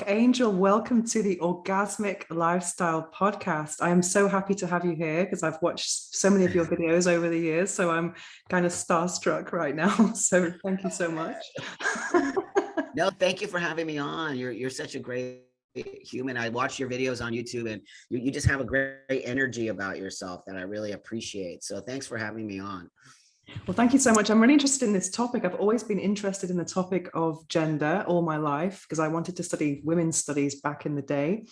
Angel. Welcome to the Orgasmic Lifestyle Podcast. I am so happy to have you here because I've watched so many of your videos over the years, so I'm kind of starstruck right now. So thank you so much. No, thank you for having me on. You're such a great human. I watch your videos on YouTube, and you just have a great energy about yourself that I really appreciate. So thanks for having me on. Well, thank you so much. I'm really interested in this topic. I've always been interested in the topic of gender all my life because I wanted to study women's studies back in the day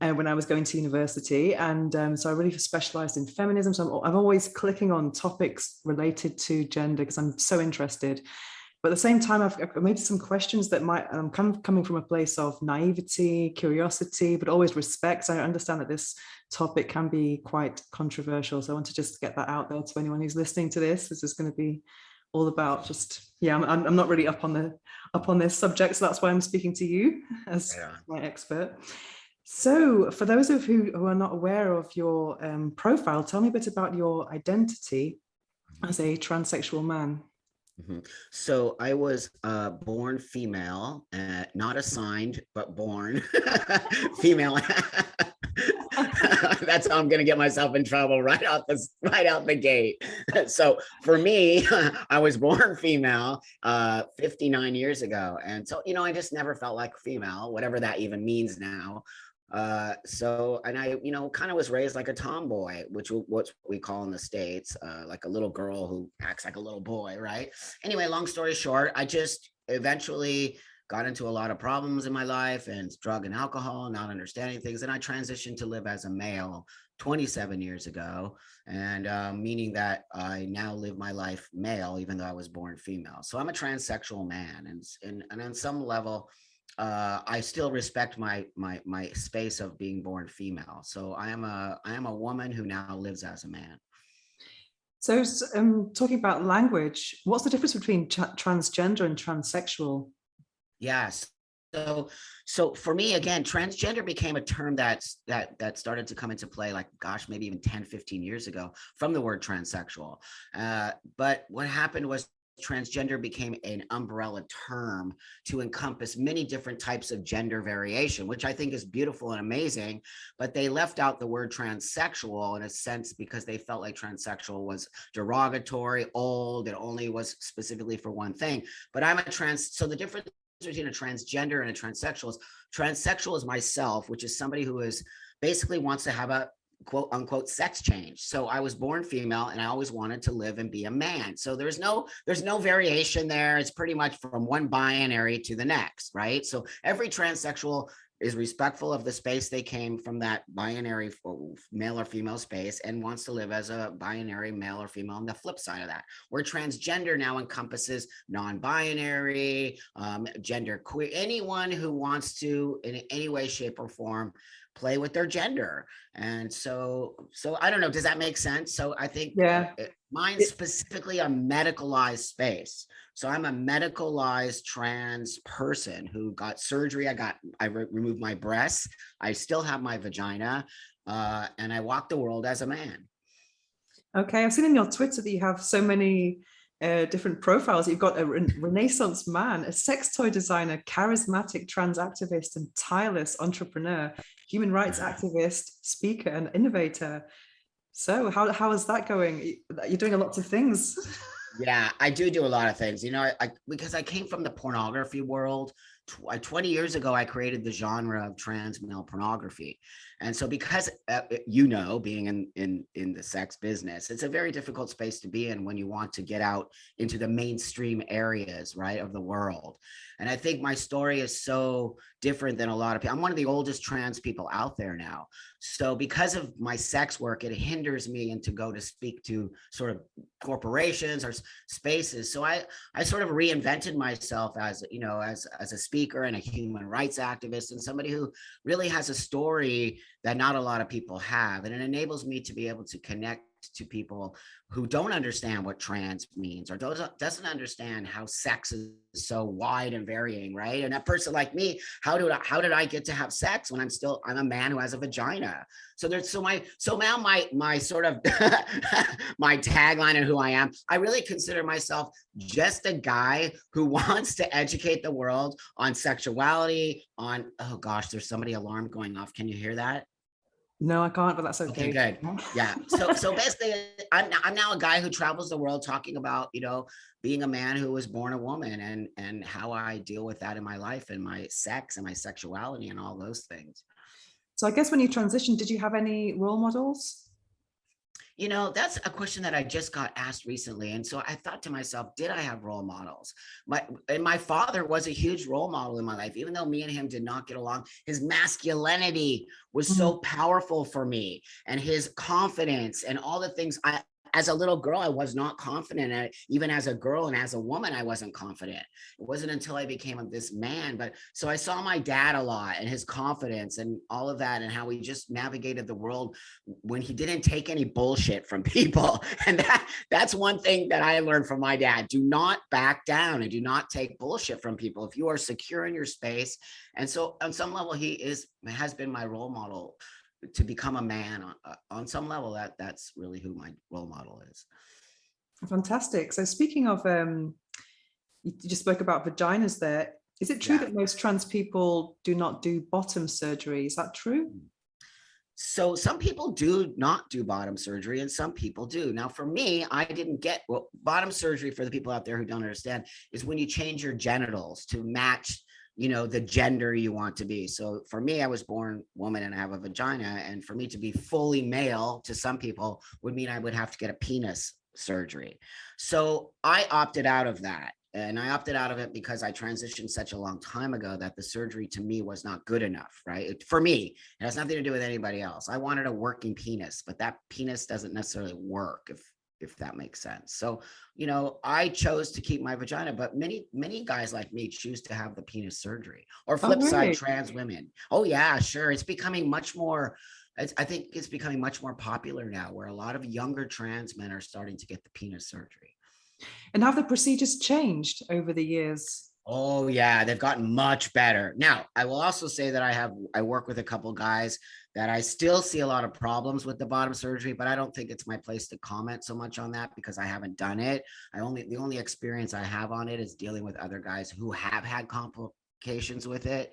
when I was going to university. And so I really specialized in feminism. So I'm always clicking on topics related to gender because I'm so interested. But at the same time, I've made some questions that I'm kind of coming from a place of naivety, curiosity, but always respect. So I understand that this topic can be quite controversial. So I want to just get that out there to anyone who's listening to this. This is going to be all about I'm not really up on this subject. So that's why I'm speaking to you as my expert. So for those of you who are not aware of your profile, tell me a bit about your identity as a transsexual man. So I was born female, not assigned, but born female. That's how I'm going to get myself in trouble right out the gate. So for me, I was born female 59 years ago. And so, I just never felt like female, whatever that even means now. And I, kind of was raised like a tomboy, what we call in the States, like a little girl who acts like a little boy, right? Anyway, long story short, I just eventually got into a lot of problems in my life and drug and alcohol, not understanding things. And I transitioned to live as a male 27 years ago, and meaning that I now live my life male, even though I was born female. So I'm a transsexual man, and on some level, I still respect my space of being born female. So I am a woman who now lives as a man. So talking about language, what's the difference between transgender and transsexual? Yes. So for me, again, transgender became a term that started to come into play, like, gosh, maybe even 10, 15 years ago from the word transsexual. But what happened was transgender became an umbrella term to encompass many different types of gender variation, which I think is beautiful and amazing. But they left out the word transsexual in a sense because they felt like transsexual was derogatory, old, it only was specifically for one thing. But so the difference between a transgender and a transsexual is myself, which is somebody who is basically wants to have a quote unquote sex change. So I was born female and I always wanted to live and be a man. So there's no variation there. It's pretty much from one binary to the next, right? So every transsexual is respectful of the space they came from, that binary male or female space, and wants to live as a binary male or female on the flip side of that. Where transgender now encompasses non-binary, gender queer, anyone who wants to in any way, shape, or form play with their gender. And so I don't know, does that make sense? So I think mine's specifically a medicalized space. So I'm a medicalized trans person who got surgery. I removed my breasts. I still have my vagina, and I walk the world as a man. Okay, I've seen in your Twitter that you have so many different profiles. You've got a Renaissance man, a sex toy designer, charismatic trans activist, and tireless entrepreneur, human rights activist, speaker, and innovator. So how is that going? You're doing a lot of things. Yeah, I do a lot of things, because I came from the pornography world. 20 years ago, I created the genre of trans male pornography. And so because, being in the sex business, it's a very difficult space to be in when you want to get out into the mainstream areas, right, of the world. And I think my story is so different than a lot of people. I'm one of the oldest trans people out there now. So because of my sex work, it hinders me to go to speak to sort of corporations or spaces. So I sort of reinvented myself as a speaker and a human rights activist, and somebody who really has a story that not a lot of people have. And it enables me to be able to connect to people who don't understand what trans means or doesn't understand how sex is so wide and varying, right? And a person like me, how did I get to have sex when I'm a man who has a vagina? So now my sort of my tagline and who I am, I really consider myself just a guy who wants to educate the world on sexuality, on, oh gosh, there's somebody alarm going off. Can you hear that? No, I can't, but that's okay. Okay, good. Yeah. So basically, I'm now a guy who travels the world talking about, being a man who was born a woman and how I deal with that in my life and my sex and my sexuality and all those things. So I guess when you transitioned, did you have any role models? That's a question that I just got asked recently. And so I thought to myself, did I have role models? My father was a huge role model in my life, even though me and him did not get along. His masculinity was so powerful for me, and his confidence and all the things as a little girl, I was not confident. Even as a girl and as a woman, I wasn't confident. It wasn't until I became this man. But so I saw my dad a lot and his confidence and all of that, and how he just navigated the world when he didn't take any bullshit from people. And that's one thing that I learned from my dad. Do not back down and do not take bullshit from people if you are secure in your space. And so on some level, he has been my role model to become a man on some level. That's really who my role model is. Fantastic. So speaking of, you just spoke about vaginas there. Is it true that most trans people do not do bottom surgery? Is that true? So some people do not do bottom surgery and some people do. Now, for me, I didn't get bottom surgery, for the people out there who don't understand, is when you change your genitals to match the gender you want to be. So for me, I was born woman and I have a vagina. And for me to be fully male to some people would mean I would have to get a penis surgery. So I opted out of that. And I opted out of it because I transitioned such a long time ago that the surgery to me was not good enough, right? For me, it has nothing to do with anybody else. I wanted a working penis, but that penis doesn't necessarily work if that makes sense. So, I chose to keep my vagina, but many guys like me choose to have the penis surgery. Or flip side, trans women. Oh yeah, sure. It's becoming much more, I think it's becoming much more popular now, where a lot of younger trans men are starting to get the penis surgery. And have the procedures changed over the years? Oh yeah, they've gotten much better. Now, I will also say that I work with a couple guys that I still see a lot of problems with the bottom surgery, but I don't think it's my place to comment so much on that because I haven't done it. The only experience I have on it is dealing with other guys who have had complications with it.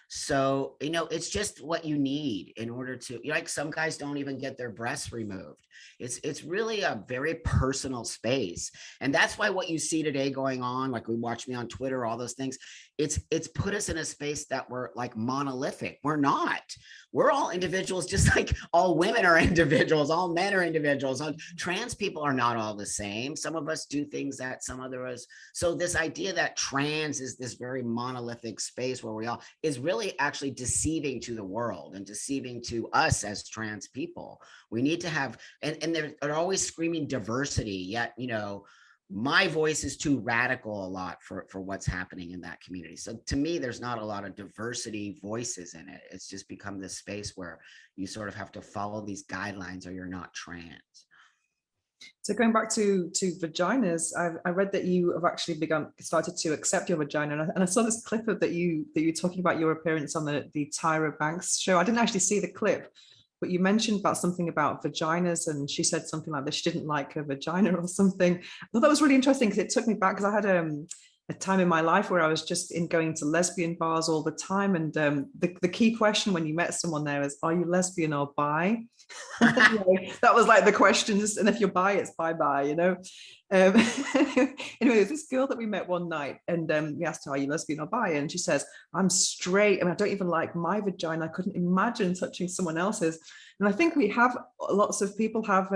So, it's just what you need in order to, like, some guys don't even get their breasts removed. It's really a very personal space. And that's why what you see today going on, like we watch me on Twitter, all those things, it's put us in a space that we're like monolithic. We're not. We're all individuals, just like all women are individuals, all men are individuals. Trans people are not all the same. Some of us do things that some others. So this idea that trans is this very monolithic space where we all is really actually deceiving to the world and deceiving to us as trans people. We need to have, and they're always screaming diversity, yet, my voice is too radical a lot for what's happening in that community. So to me, there's not a lot of diversity voices in it. It's just become this space where you sort of have to follow these guidelines or you're not trans. So going back to vaginas, I read that you have actually started to accept your vagina, and I saw this clip that you talking about your appearance on the Tyra Banks show. I didn't actually see the clip, but you mentioned about something about vaginas, and she said something like that she didn't like her vagina or something. I thought that was really interesting because it took me back, because I had a time in my life where I was just going to lesbian bars all the time, and the key question when you met someone there is, are you lesbian or bi? That was like the questions, and if you're bi, it's bye-bye, Anyway, there's this girl that we met one night, and we asked her, are you lesbian or bi? And she says, I'm straight, and I don't even like my vagina. I couldn't imagine touching someone else's. And I think lots of people have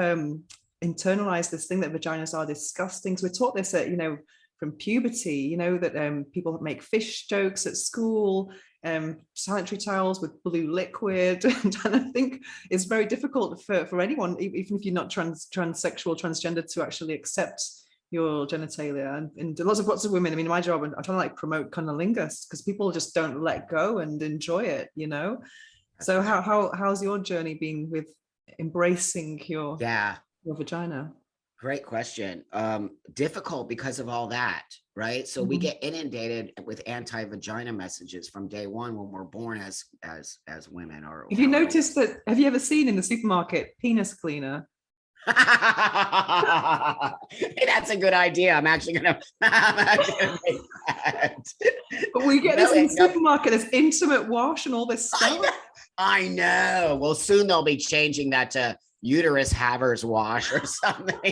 internalized this thing that vaginas are disgusting. So we're taught this at, from puberty, that people make fish jokes at school, sanitary towels with blue liquid. And I think it's very difficult for anyone, even if you're not transsexual, transgender, to actually accept your genitalia. And lots of women, my job, I'm trying to like promote cunnilingus because people just don't let go and enjoy it, So how's your journey been with embracing your... Yeah. your vagina? Great question. Difficult because of all that, right? So we Mhm. get inundated with anti-vagina messages from day one when we're born as women, or Have you however. noticed that? Have you ever seen in the supermarket penis cleaner? Hey, that's a good idea. I'm actually gonna make that. But we get this No, in the no, supermarket as intimate wash and all this I stuff. know. I know. Well, soon they'll be changing that to uterus havers wash or something.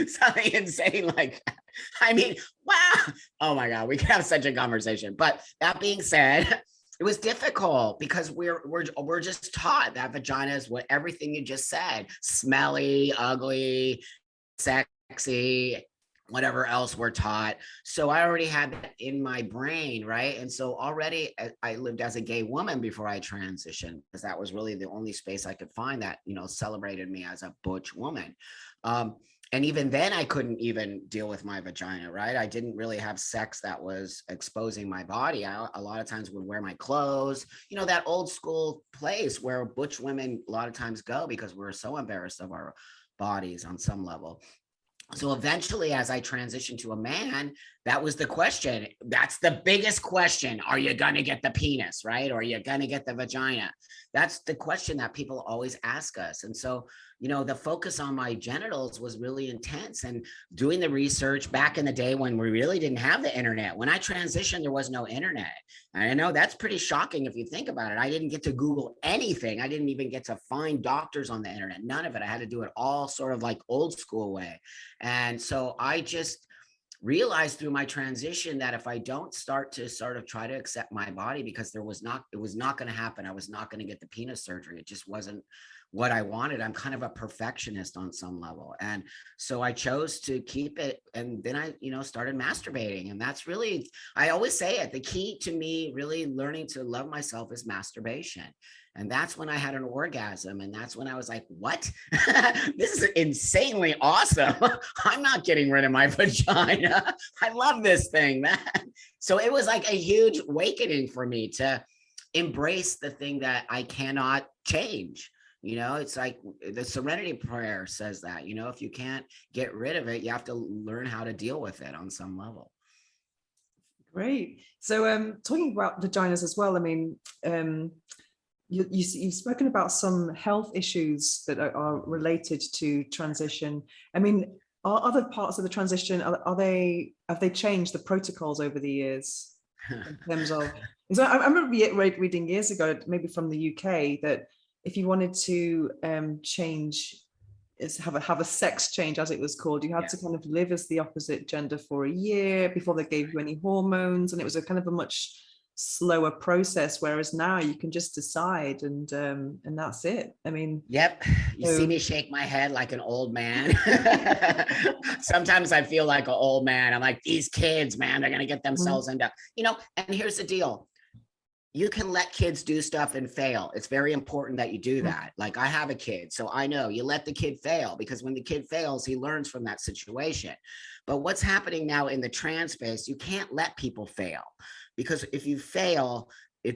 Something insane like that. I mean, wow. Oh my God, we could have such a conversation. But that being said, it was difficult because we're just taught that vagina is what everything you just said: smelly, ugly, sexy, whatever else we're taught. So I already had that in my brain, right? And so already I lived as a gay woman before I transitioned, because that was really the only space I could find that, celebrated me as a butch woman. Um, and even then I couldn't even deal with my vagina, right? I didn't really have sex that was exposing my body. I a lot of times would wear my clothes, that old school place where butch women a lot of times go because we're so embarrassed of our bodies on some level. So eventually, as I transitioned to a man, that was the question. That's the biggest question. Are you going to get the penis, right? Or are you going to get the vagina? That's the question that people always ask us. And so, the focus on my genitals was really intense, and doing the research back in the day when we really didn't have the internet. When I transitioned, there was no internet. And I know that's pretty shocking if you think about it. I didn't get to Google anything. I didn't even get to find doctors on the internet. None of it. I had to do it all sort of like old school way. And so I just realized through my transition that if I don't start to sort of try to accept my body, because it was not going to happen. I was not going to get the penis surgery. It just wasn't what I wanted. I'm kind of a perfectionist on some level. And so I chose to keep it. And then I, started masturbating. And that's really, I always say it, the key to me really learning to love myself is masturbation. And that's when I had an orgasm. And that's when I was like, what? This is insanely awesome. I'm not getting rid of my vagina. I love this thing, man. So it was like a huge awakening for me to embrace the thing that I cannot change. It's like the Serenity Prayer says that, if you can't get rid of it, you have to learn how to deal with it on some level. Great. So talking about vaginas as well, I mean, you've spoken about some health issues that are related to transition. I mean, are other parts of the transition, have they changed the protocols over the years in terms of, so I remember reading years ago, maybe from the UK, that if you wanted to change, have a sex change, as it was called, you had to kind of live as the opposite gender for a year before they gave you any hormones, and it was a kind of a much slower process, whereas now you can just decide, and that's it. I mean, yep. You see me shake my head like an old man. Sometimes I feel like an old man. I'm like, these kids, man, they're gonna get themselves into, and here's the deal. You can let kids do stuff and fail. It's very important that you do that. Like, I have a kid, so I know you let the kid fail, because when the kid fails, he learns from that situation. But what's happening now in the trans space, you can't let people fail, because if you fail,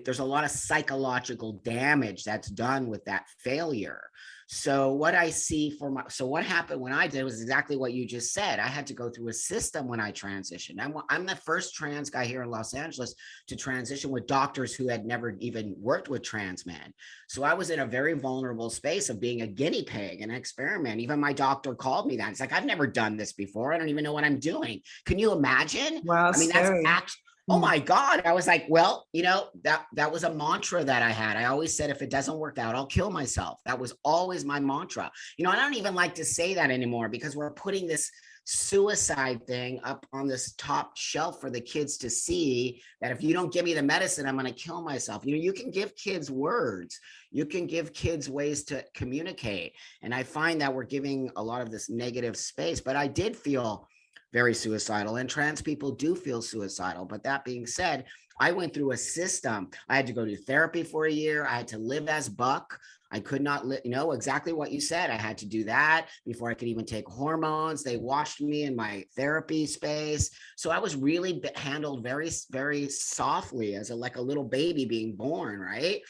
there's a lot of psychological damage that's done with that failure. So what I see so what happened when I did was exactly what you just said. I had to go through a system when I transitioned. I'm the first trans guy here in Los Angeles to transition with doctors who had never even worked with trans men. So I was in a very vulnerable space of being a guinea pig, an experiment. Even my doctor called me that. It's like, I've never done this before. I don't even know what I'm doing. Can you imagine? wow, I mean, that's actually, oh my God. I was like, well, that was a mantra that I had. I always said, if it doesn't work out, I'll kill myself. That was always my mantra. I don't even like to say that anymore, because we're putting this suicide thing up on this top shelf for the kids to see, that if you don't give me the medicine, I'm going to kill myself. You can give kids words. You can give kids ways to communicate. And I find that we're giving a lot of this negative space, but I did feel very suicidal, and trans people do feel suicidal. But that being said, I went through a system. I had to go to therapy for a year. I had to live as Buck. I could not exactly what you said. I had to do that before I could even take hormones. They washed me in my therapy space. So I was really handled very, very softly, as like a little baby being born, right?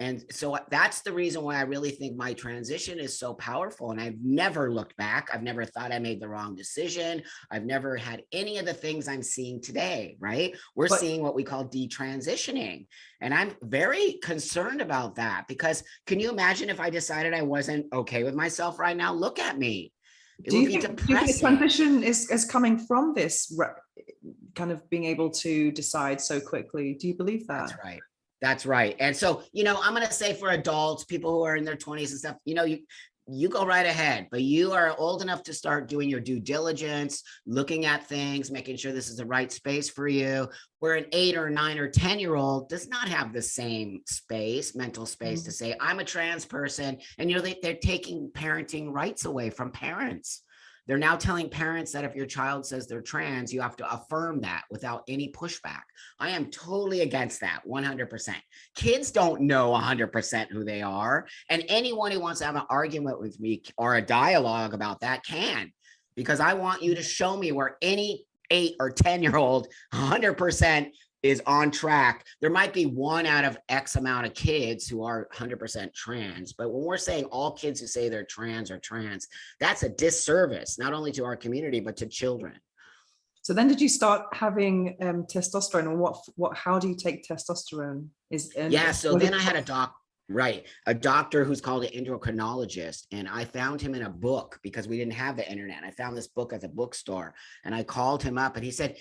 And so that's the reason why I really think my transition is so powerful. And I've never looked back. I've never thought I made the wrong decision. I've never had any of the things I'm seeing today, right? We're seeing what we call detransitioning. And I'm very concerned about that, because can you imagine if I decided I wasn't okay with myself right now? Look at me. Do you think the transition is coming from this kind of being able to decide so quickly? Do you believe that? That's right. That's right. And so, I'm going to say for adults, people who are in their 20s and stuff, you go right ahead, but you are old enough to start doing your due diligence, looking at things, making sure this is the right space for you. Where an 8 or 9 or 10-year-old does not have the same mental space to say, I'm a trans person. And, they're taking parenting rights away from parents. They're now telling parents that if your child says they're trans, you have to affirm that without any pushback. I am totally against that, 100%. Kids don't know 100% who they are. And anyone who wants to have an argument with me or a dialogue about that can, because I want you to show me where any 8 or 10-year-old 100% is on track. There might be 1 out of X amount of kids who are 100% trans, but when we're saying all kids who say they're trans are trans, that's a disservice, not only to our community, but to children. So then did you start having testosterone, or how do you take testosterone? So then I had a doctor who's called an endocrinologist, and I found him in a book because we didn't have the internet. I found this book at the bookstore, and I called him up, and he said,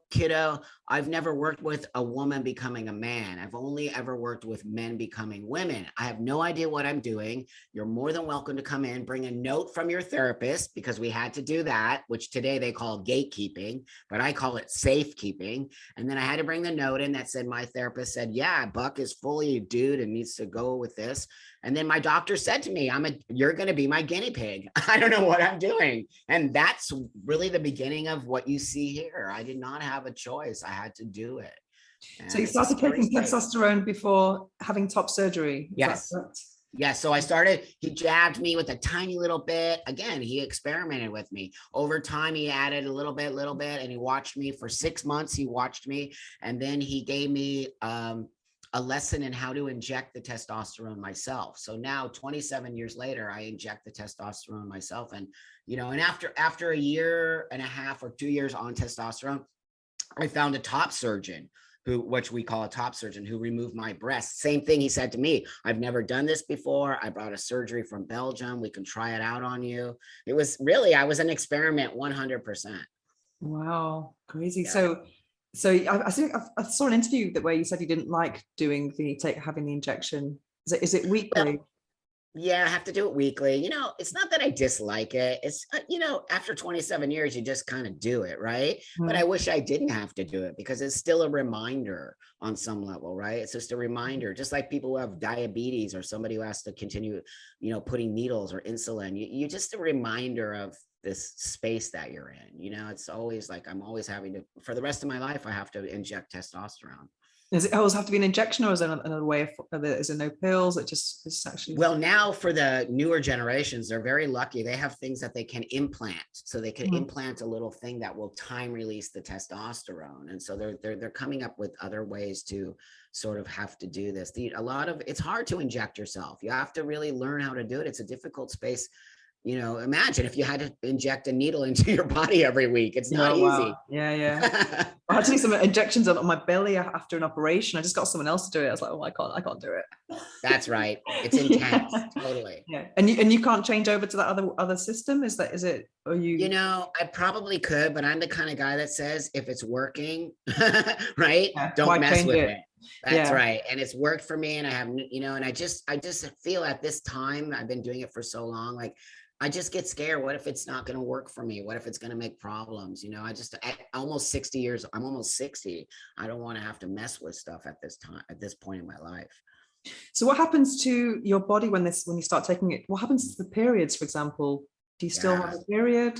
kiddo, I've never worked with a woman becoming a man. I've only ever worked with men becoming women. I have no idea what I'm doing. You're more than welcome to come in, bring a note from your therapist, because we had to do that, which today they call gatekeeping, but I call it safekeeping. And then I had to bring the note in that said, my therapist said, yeah, Buck is fully a dude and needs to go with this. And then my doctor said to me, you're going to be my guinea pig. I don't know what I'm doing. And that's really the beginning of what you see here. I did not have a choice. I had to do it. And so you started taking testosterone before having top surgery? Yes. Yes. So he jabbed me with a tiny little bit. Again, he experimented with me. Over time, he added a little bit, and he watched me for 6 months. He watched me, and then he gave me a lesson in how to inject the testosterone myself. So now 27 years later, I inject the testosterone myself. And, and after a year and a half or 2 years on testosterone, I found a top surgeon which we call a top surgeon, who removed my breast. Same thing he said to me, I've never done this before. I brought a surgery from Belgium. We can try it out on you. I was an experiment 100%. Wow. Crazy. Yeah. So I saw an interview where you said you didn't like having the injection. Is it weekly? Well, yeah, I have to do it weekly. It's not that I dislike it. It's, after 27 years, you just kind of do it, right? But I wish I didn't have to do it, because it's still a reminder on some level, right? It's just a reminder, just like people who have diabetes or somebody who has to continue, putting needles or insulin. You just a reminder of this space that you're in. It's always like I'm always having to, for the rest of my life, I have to inject testosterone. Does it always have to be an injection, or is there another way is there no pills? It's actually... Well, now for the newer generations, they're very lucky. They have things that they can implant. So they can implant a little thing that will time release the testosterone. And so they're coming up with other ways to sort of have to do this. It's hard to inject yourself. You have to really learn how to do it. It's a difficult space. Imagine if you had to inject a needle into your body every week. It's not easy. Wow. Yeah. I had to do some injections on my belly after an operation. I just got someone else to do it. I was like, oh, I can't do it. That's right. It's intense. Yeah. Totally. Yeah. And you can't change over to that other system? Is it, or you? I probably could, but I'm the kind of guy that says if it's working, right? Yeah. Don't mess with it. That's right. And it's worked for me. And I have, and I just feel at this time, I've been doing it for so long, like I just get scared. What if it's not going to work for me? What if it's going to make problems? At almost 60 years, I'm almost 60. I don't want to have to mess with stuff at this point in my life. So what happens to your body when you start taking it? What happens to the periods, for example? Do you still have a period?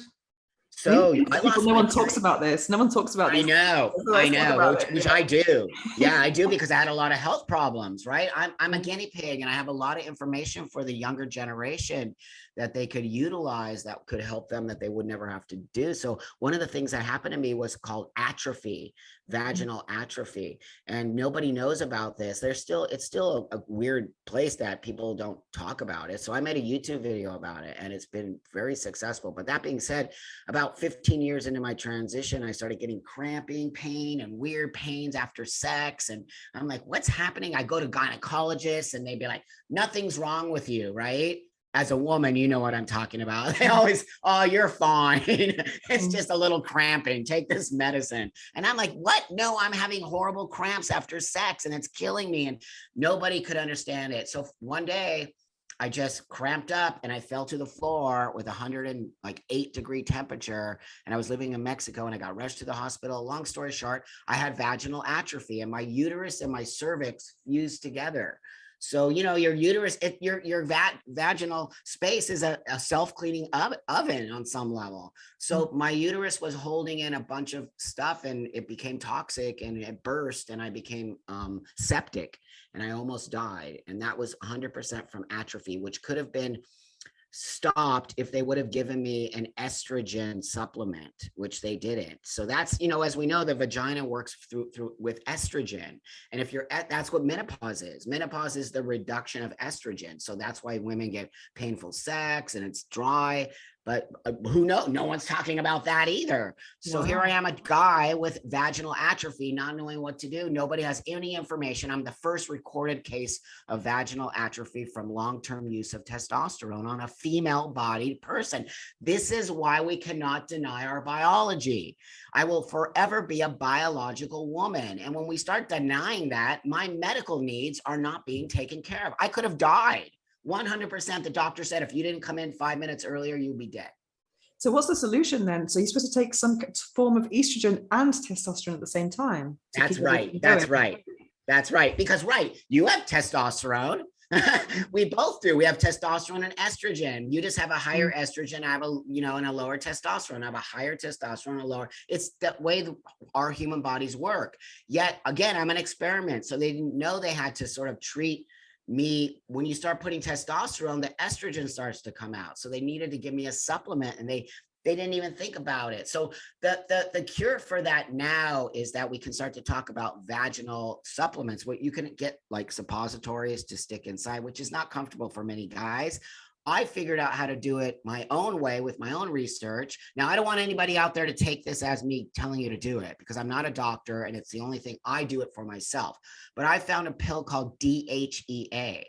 So I People, lost no my one talks about this. No one talks about I this. know, So let's talk about it. which Yeah. I do. Yeah, I do because I had a lot of health problems, right? I'm a Mm. guinea pig and I have a lot of information for the younger generation that they could utilize that could help them that they would never have to do. So one of the things that happened to me was called atrophy, vaginal atrophy, and nobody knows about this. It's still a weird place that people don't talk about it. So I made a YouTube video about it and it's been very successful. But that being said, about 15 years into my transition, I started getting cramping pain and weird pains after sex. And I'm like, what's happening? I go to gynecologists and they'd be like, nothing's wrong with you, right? As a woman, you know what I'm talking about. They always, oh, you're fine. It's just a little cramping. Take this medicine. And I'm like, what? No, I'm having horrible cramps after sex and it's killing me. And nobody could understand it. So one day, I just cramped up and I fell to the floor with 108-degree temperature. And I was living in Mexico and I got rushed to the hospital. Long story short, I had vaginal atrophy and my uterus and my cervix fused together. So, you know, your uterus, your vaginal space is a self-cleaning oven on some level. So my uterus was holding in a bunch of stuff and it became toxic and it burst and I became septic and I almost died. And that was 100% from atrophy, which could have been stopped if they would have given me an estrogen supplement, which they didn't. So that's, you know, as we know, the vagina works through with estrogen. And if that's what menopause is. Menopause is the reduction of estrogen. So that's why women get painful sex and it's dry. But who knows? No one's talking about that either. So here I am, a guy with vaginal atrophy, not knowing what to do. Nobody has any information. I'm the first recorded case of vaginal atrophy from long-term use of testosterone on a female-bodied person. This is why we cannot deny our biology. I will forever be a biological woman. And when we start denying that, my medical needs are not being taken care of. I could have died. 100%. The doctor said if you didn't come in 5 minutes earlier, you'd be dead. So what's the solution then? So you're supposed to take some form of estrogen and testosterone at the same time. That's right. That's right. That's right. Because, right, you have testosterone. We both do. We have testosterone and estrogen. You just have a higher estrogen. I have and a lower testosterone. I have a higher testosterone, a lower. It's the way our human bodies work. Yet again, I'm an experiment. So they didn't know they had to sort of treat me. When you start putting testosterone, the estrogen starts to come out. So they needed to give me a supplement and they didn't even think about it. So the cure for that now is that we can start to talk about vaginal supplements, where you can get like suppositories to stick inside, which is not comfortable for many guys. I figured out how to do it my own way with my own research. Now, I don't want anybody out there to take this as me telling you to do it because I'm not a doctor and it's the only thing. I do it for myself. But I found a pill called DHEA,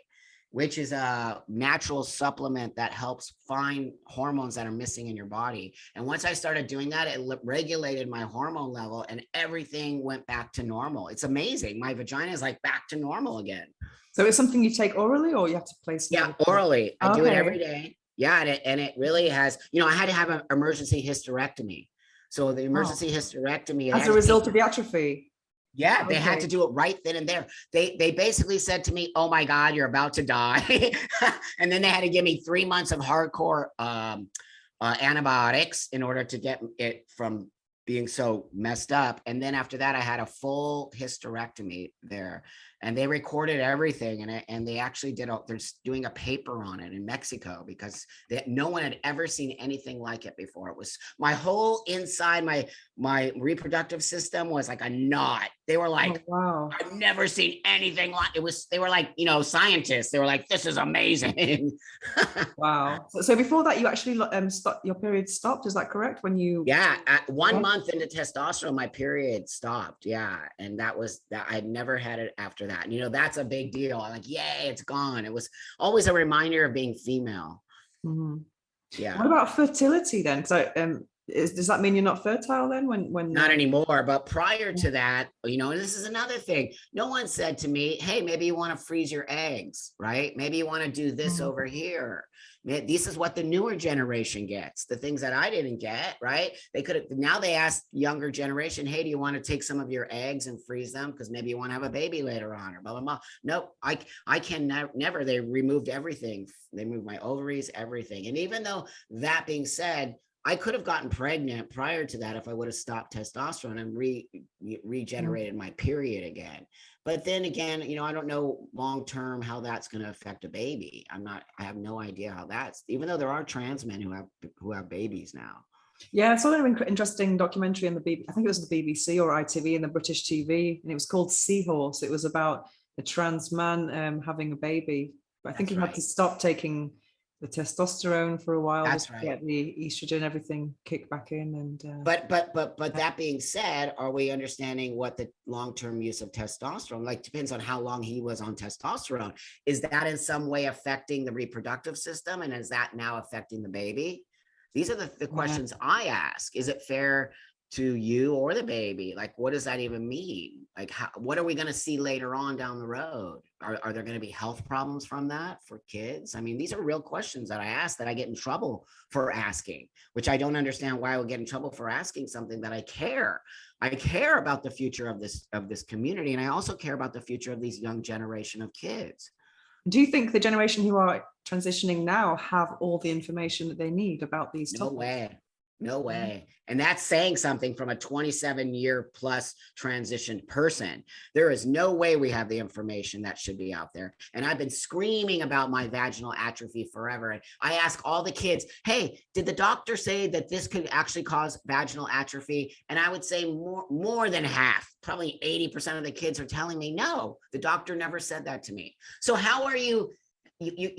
which is a natural supplement that helps find hormones that are missing in your body. And once I started doing that, it regulated my hormone level and everything went back to normal. It's amazing. My vagina is like back to normal again. So it's something you take orally or you have to place? Yeah, orally. I do it every day. Yeah, and it really has, I had to have an emergency hysterectomy. So the emergency hysterectomy. As a result of the atrophy? Yeah, they had to do it right then and there. They basically said to me, oh my God, you're about to die. And then they had to give me 3 months of hardcore antibiotics in order to get it from being so messed up. And then after that, I had a full hysterectomy there. And they recorded everything, and they actually they're doing a paper on it in Mexico because no one had ever seen anything like it before. It was my whole inside, my reproductive system was like a knot. They were like, oh, wow, I've never seen anything like it. They were like, scientists. They were like, this is amazing. Wow. So before that, you actually your period stopped. Is that correct? When you? Yeah, at 1 month into testosterone, my period stopped. Yeah, and that I'd never had it after that. And, that's a big deal. I'm like, yay, it's gone. It was always a reminder of being female. Mm-hmm. Yeah. What about fertility then? So does that mean you're not fertile then when not anymore? But prior to that, this is another thing. No one said to me, hey, maybe you want to freeze your eggs, right? Maybe you want to do this over here. This is what the newer generation gets, the things that I didn't get, right? Now they ask younger generation, hey, do you want to take some of your eggs and freeze them? Because maybe you want to have a baby later on or blah, blah, blah. Nope, I can never. They removed everything. They moved my ovaries, everything. And even though that being said, I could have gotten pregnant prior to that if I would have stopped testosterone and regenerated my period again. But then again, I don't know long term how that's going to affect a baby. I have no idea how that's, even though there are trans men who have babies now. Yeah, I saw an interesting documentary on I think it was the BBC or ITV and the British TV, and it was called Seahorse. It was about a trans man having a baby. But I think he had to stop taking the testosterone for a while, That's just to get the estrogen, everything kicked back in. And but that being said, are we understanding what the long-term use of testosterone, like, depends on how long he was on testosterone? Is that in some way affecting the reproductive system, and is that now affecting the baby? These are the questions I ask. Is it fair to you or the baby? Like, what does that even mean? Like, what are we going to see later on down the road? Are there going to be health problems from that for kids? I mean, these are real questions that I ask, that I get in trouble for asking, which I don't understand why I would get in trouble for asking something that I care. I care about the future of this community. And I also care about the future of these young generation of kids. Do you think the generation who are transitioning now have all the information that they need about these topics? No way. And that's saying something from a 27-year plus transitioned person. There is no way we have the information that should be out there. And I've been screaming about my vaginal atrophy forever. And I ask all the kids, hey, did the doctor say that this could actually cause vaginal atrophy? And I would say more than half, probably 80% of the kids are telling me, no, the doctor never said that to me. So how are you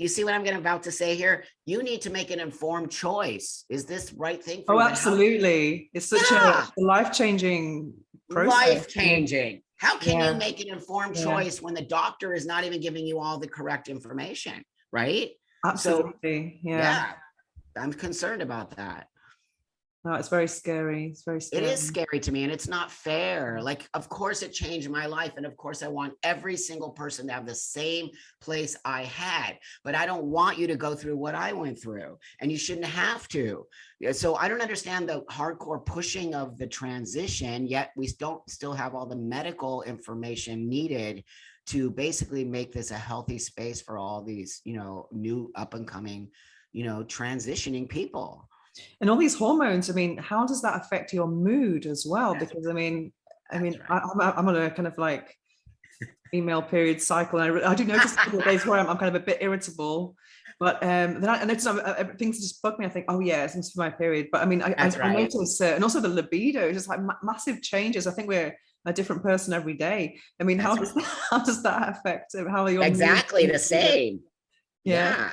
see what I'm about to say here? You need to make an informed choice. Is this the right thing for you? Oh, absolutely. It's such a life-changing process. Life-changing. How can you make an informed choice when the doctor is not even giving you all the correct information, right? Absolutely. So, I'm concerned about that. No, it's very scary. It's very scary. It is scary to me, and it's not fair. Like, of course it changed my life. And of course I want every single person to have the same place I had, but I don't want you to go through what I went through, and you shouldn't have to. So I don't understand the hardcore pushing of the transition, yet we don't still have all the medical information needed to basically make this a healthy space for all these, new up and coming, transitioning people. And all these hormones, I mean, how does that affect your mood as well? Because I'm on a kind of like female period cycle. And I do notice a couple of days where I'm kind of a bit irritable, but then I notice things just bug me. I think, oh yeah, it's for my period. But I mean, I notice, and also the libido, just like massive changes. I think we're a different person every day. I mean, how does that affect? How are you? Exactly the same. Yeah.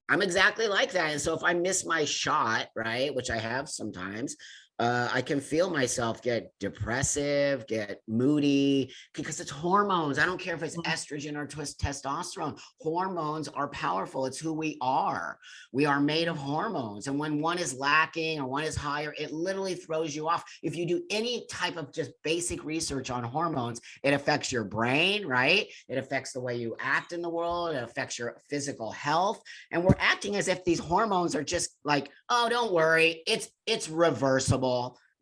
I'm exactly like that. And so if I miss my shot, right, which I have sometimes, I can feel myself get depressive, get moody, because it's hormones. I don't care if it's estrogen or testosterone. Hormones are powerful. It's who we are. We are made of hormones. And when one is lacking or one is higher, it literally throws you off. If you do any type of just basic research on hormones, it affects your brain, right? It affects the way you act in the world. It affects your physical health. And we're acting as if these hormones are just like, oh, don't worry, it's reversible.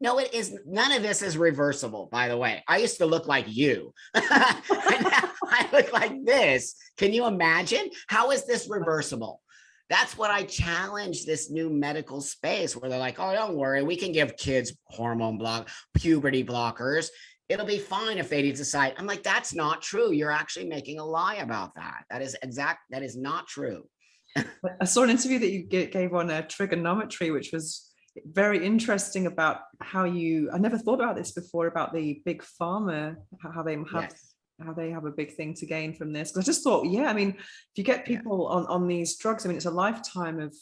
No, it is. None of this is reversible, by the way. I used to look like you. And now I look like this. Can you imagine? How is this reversible? That's what I challenge this new medical space where they're like, oh, don't worry, we can give kids puberty blockers. It'll be fine if they decide. I'm like, that's not true. You're actually making a lie about that. That is not true. I saw an interview that you gave on trigonometry, which was very interesting about how I never thought about this before, about the big pharma, how they have a big thing to gain from this. Because I just thought, I mean, if you get people on these drugs, I mean, it's a lifetime of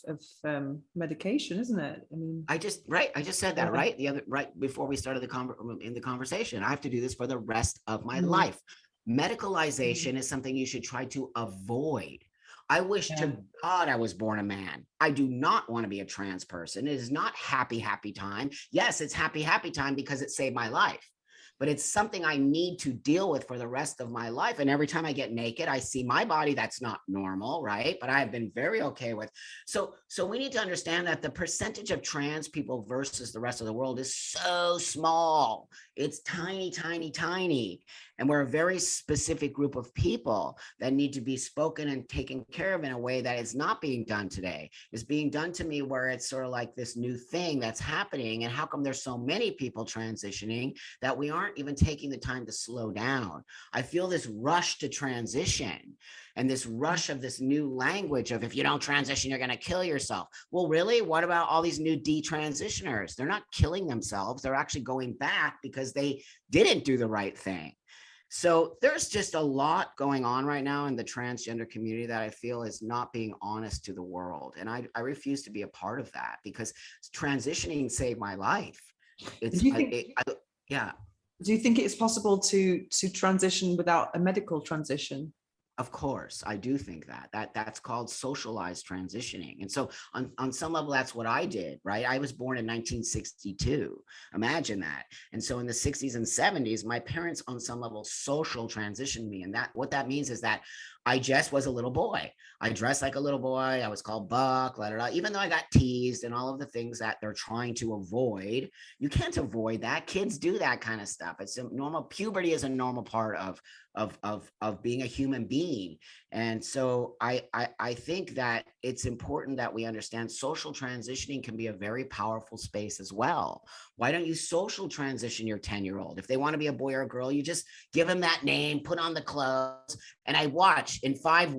medication, isn't it? I mean, I just said that right before we started the conversation. I have to do this for the rest of my life. Medicalization is something you should try to avoid. I wish to God I was born a man. I do not want to be a trans person. It is not happy time. Yes, it's happy time because it saved my life, but it's something I need to deal with for the rest of my life. And every time I get naked, I see my body that's not normal, right? But I have been very okay with. So we need to understand that the percentage of trans people versus the rest of the world is so small. It's tiny. And we're a very specific group of people that need to be spoken and taken care of in a way that is not being done today. It's being done to me where it's sort of like this new thing that's happening. And how come there's so many people transitioning that we aren't even taking the time to slow down? I feel this rush to transition and this rush of this new language of, if you don't transition, you're going to kill yourself. Well, really? What about all these new detransitioners? They're not killing themselves. They're actually going back because they didn't do the right thing. So there's just a lot going on right now in the transgender community that I feel is not being honest to the world. And I refuse to be a part of that, because transitioning saved my life. It's, do you think, yeah. do you think it's possible to transition without a medical transition? Of course, I do think that's called socialized transitioning. And so on some level, that's what I did, right? I was born in 1962. Imagine that. And so in the 60s and 70s, my parents on some level social transitioned me. And that what that means is that I just was a little boy. I dressed like a little boy. I was called Buck, even though I got teased and all of the things that they're trying to avoid. You can't avoid that. Kids do that kind of stuff. It's a normal, puberty is a normal part of being a human being. And so I think that it's important that we understand social transitioning can be a very powerful space as well. Why don't you social transition your 10-year-old? If they want to be a boy or a girl, you just give them that name, put on the clothes, and I watch in 5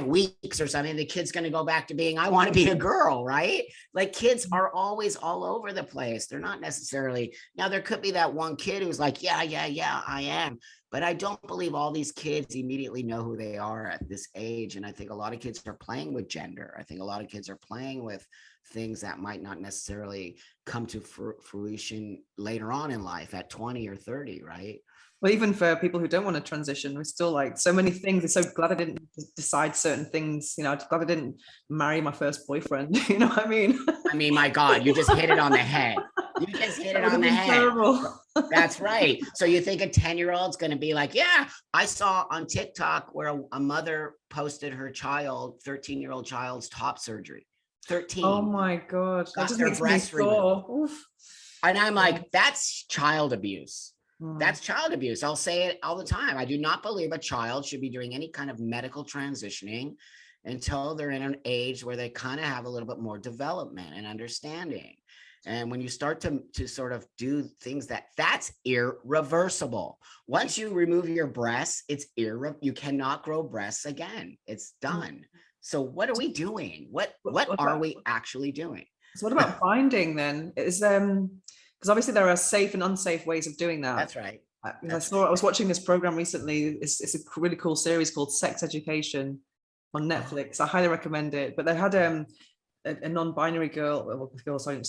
weeks or something, the kid's going to go back to being, I want to be a girl, right? Like, kids are always all over the place. They're not necessarily, now there could be that one kid who's like, yeah, I am. But I don't believe all these kids immediately know who they are at this age. And I think a lot of kids are playing with gender. I think a lot of kids are playing with things that might not necessarily come to fruition later on in life at 20 or 30, right? Well, even for people who don't want to transition, we're still like so many things. I'm so glad I didn't decide certain things. You know, I'm glad I didn't marry my first boyfriend. You know what I mean? I mean, my God, you just hit it on the head. You just hit it on the head. Terrible. That's right. So you think a 10-year-old's going to be like, yeah, I saw on TikTok where a mother posted her 13-year-old child's top surgery. 13. Oh my God. Got their breast removed. And I'm like, that's child abuse. That's child abuse. I'll say it all the time. I do not believe a child should be doing any kind of medical transitioning until they're in an age where they kind of have a little bit more development and understanding. And when you start to sort of do things that's irreversible. Once you remove your breasts, you cannot grow breasts again. It's done. So what are we doing? What are we actually doing? So what about binding then? Is because obviously there are safe and unsafe ways of doing that. That's right. I was watching this program recently. It's a really cool series called Sex Education on Netflix. I highly recommend it. But they had a non-binary person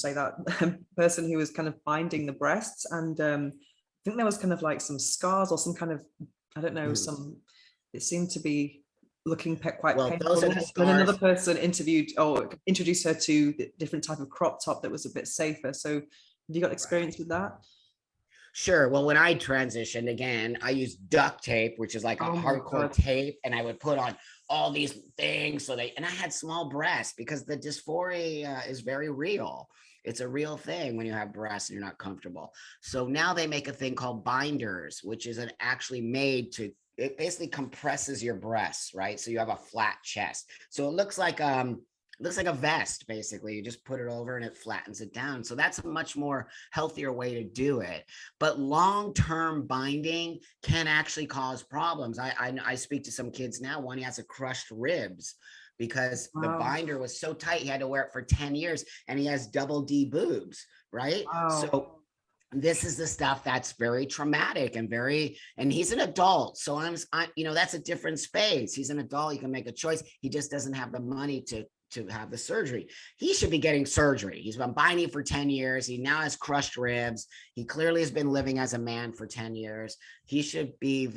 who was kind of binding the breasts, and I think there was kind of like some scars or some kind of, I don't know, it seemed to be looking quite painful. Those are the scars. And another person introduced her to the different type of crop top that was a bit safer. So have you got experience with that? Sure. Well, when I transitioned, again, I used duct tape, which is like a hardcore tape, and I would put on all these things and I had small breasts because the dysphoria is very real. It's a real thing when you have breasts and you're not comfortable. So now they make a thing called binders, which is actually made to, it basically compresses your breasts, right? So you have a flat chest. So it looks like a vest, basically. You just put it over and it flattens it down. So that's a much more healthier way to do it. But long-term binding can actually cause problems. I speak to some kids now. One, he has a crushed ribs because the binder was so tight, he had to wear it for 10 years, and he has double D boobs, right? So this is the stuff that's very traumatic and he's an adult. So that's a different space. He's an adult. He can make a choice. He just doesn't have the money to have the surgery. He should be getting surgery. He's been binding for 10 years. He now has crushed ribs. He clearly has been living as a man for 10 years. He should be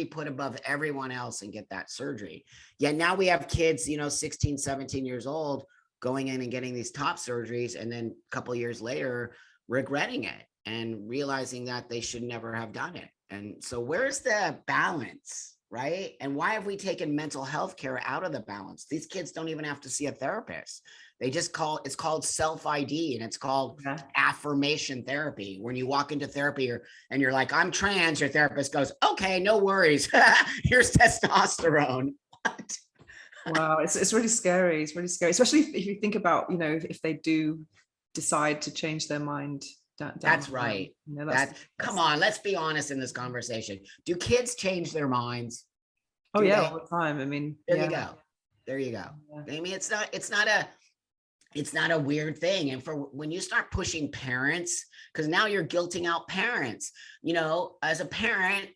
put above everyone else and get that surgery. Yet now we have kids, 16, 17 years old going in and getting these top surgeries. And then a couple of years later, regretting it and realizing that they should never have done it. And so where's the balance? right? And why have we taken mental health care out of the balance? These kids don't even have to see a therapist. They just it's called self-ID, and it's called affirmation therapy. When you walk into therapy and you're like, I'm trans, your therapist goes, okay, no worries. Here's testosterone. What? Wow, it's really scary. It's really scary, especially if you think about, if they do decide to change their mind. That's right. Come on, let's be honest in this conversation. Do kids change their minds? All the time. I mean, there you go. Yeah. I mean, it's not a weird thing. And for when you start pushing parents, because now you're guilting out parents, as a parent,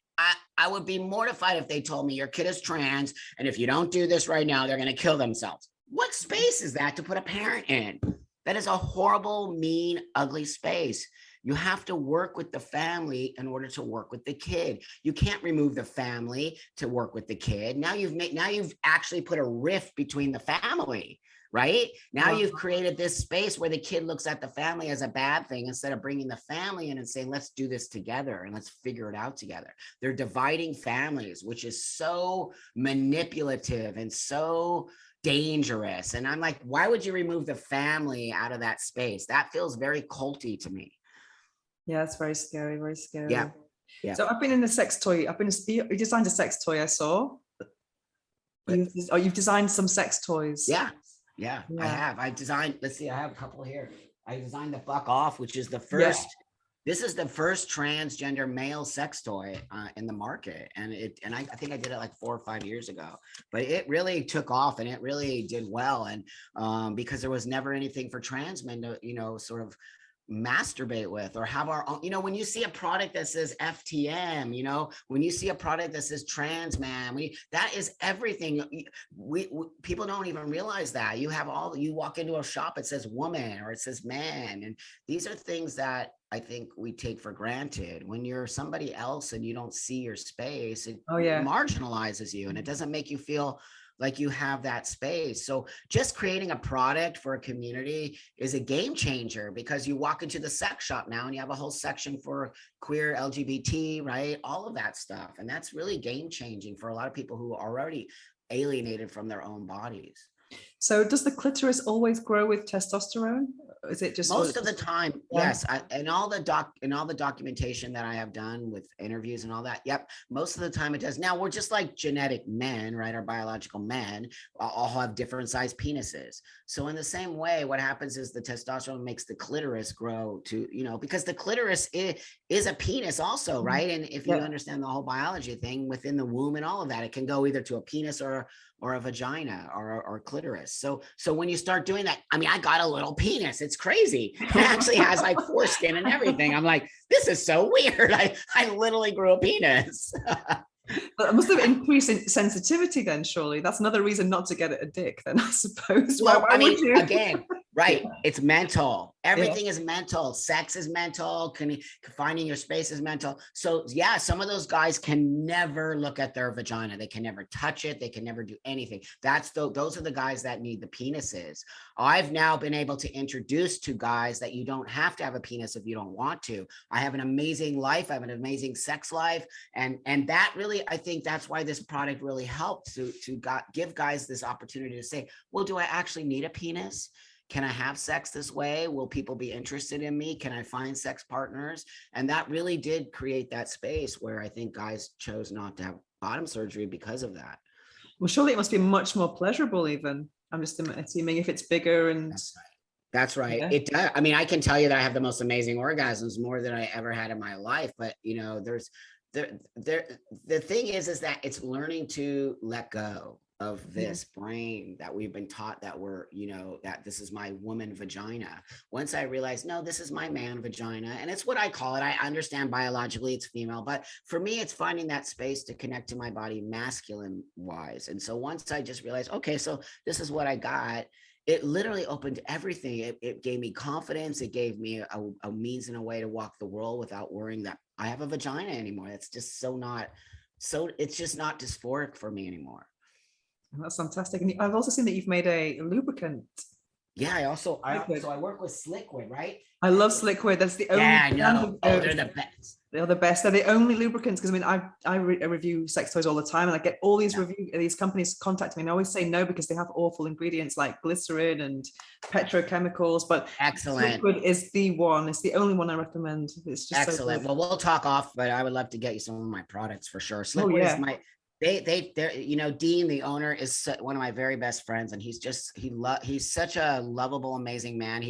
I would be mortified if they told me your kid is trans, and if you don't do this right now, they're going to kill themselves. What space is that to put a parent in? That is a horrible, mean, ugly space. You have to work with the family in order to work with the kid. You can't remove the family to work with the kid. Now you've actually put a rift between the family, right? Now you've created this space where the kid looks at the family as a bad thing instead of bringing the family in and saying, let's do this together and let's figure it out together. They're dividing families, which is so manipulative and so dangerous. And I'm like, why would you remove the family out of that space? That feels very culty to me. Yeah, it's very scary, very scary. Yeah. So I've been in the sex toy. You designed a sex toy, I saw. You've designed some sex toys. Yeah, I have. I designed, let's see, I have a couple here. I designed the Buck Off, which is the first, this is the first transgender male sex toy in the market. And I think I did it like 4 or 5 years ago, but it really took off and it really did well. And because there was never anything for trans men to, sort of masturbate with or have our own, when you see a product that says FTM, when you see a product that says trans man, that is everything. People don't even realize that you walk into a shop, it says woman or it says man. And these are things that I think we take for granted. When you're somebody else and you don't see your space, it marginalizes you and it doesn't make you feel like you have that space. So just creating a product for a community is a game changer, because you walk into the sex shop now and you have a whole section for queer, LGBT, right? All of that stuff. And that's really game changing for a lot of people who are already alienated from their own bodies. So does the clitoris always grow with testosterone? Is it just most of the time? Yes. And all the documentation that I have done with interviews and all that. Yep. Most of the time it does. Now we're just like genetic men, right? Our biological men all have different sized penises. So in the same way, what happens is the testosterone makes the clitoris grow to, because the clitoris is a penis also, right? And if you understand the whole biology thing within the womb and all of that, it can go either to a penis or a vagina or clitoris. So when you start doing that, I mean, I got a little penis. It's crazy. It actually has like foreskin and everything. I'm like, this is so weird. I literally grew a penis. But it must have increased in sensitivity then, surely. That's another reason not to get a dick then, I suppose. Well, why would you? Again, right. It's mental. Everything is mental. Sex is mental. Finding your space is mental. So some of those guys can never look at their vagina. They can never touch it. They can never do anything. Those are the guys that need the penises. I've now been able to introduce to guys that you don't have to have a penis if you don't want to. I have an amazing life. I have an amazing sex life. And that really, I think that's why this product really helped to give guys this opportunity to say, well, do I actually need a penis? Can I have sex this way? Will people be interested in me? Can I find sex partners? And that really did create that space where I think guys chose not to have bottom surgery because of that. Well, surely it must be much more pleasurable even. I'm just assuming if it's bigger and... That's right. It does. I mean, I can tell you that I have the most amazing orgasms, more than I ever had in my life. But, the thing is that it's learning to let go of this brain that we've been taught that we're, that this is my woman vagina. Once I realized, no, this is my man vagina, and it's what I call it. I understand biologically it's female, but for me, it's finding that space to connect to my body masculine wise. And so once I just realized, okay, so this is what I got, it literally opened everything. It gave me confidence. It gave me a means and a way to walk the world without worrying that I have a vagina anymore. It's just it's just not dysphoric for me anymore. That's fantastic. And I've also seen that you've made a lubricant. Yeah, Liquid. so I work with Sliquid, right? I love Sliquid. That's the only Yeah, I brand know. Oh, they're the best. they're the best. They're the only lubricants, because I mean, I review sex toys all the time, and I get all these Yeah. these companies contact me, and I always say no because they have awful ingredients like glycerin and petrochemicals. But Excellent. Liquid is the one. It's the only one I recommend. It's just so Excellent. good. Well, we'll talk off, but I would love to get you some of my products for sure. Oh Sliquid is yeah. my they're Dean, the owner, is one of my very best friends, and he's such a lovable, amazing man.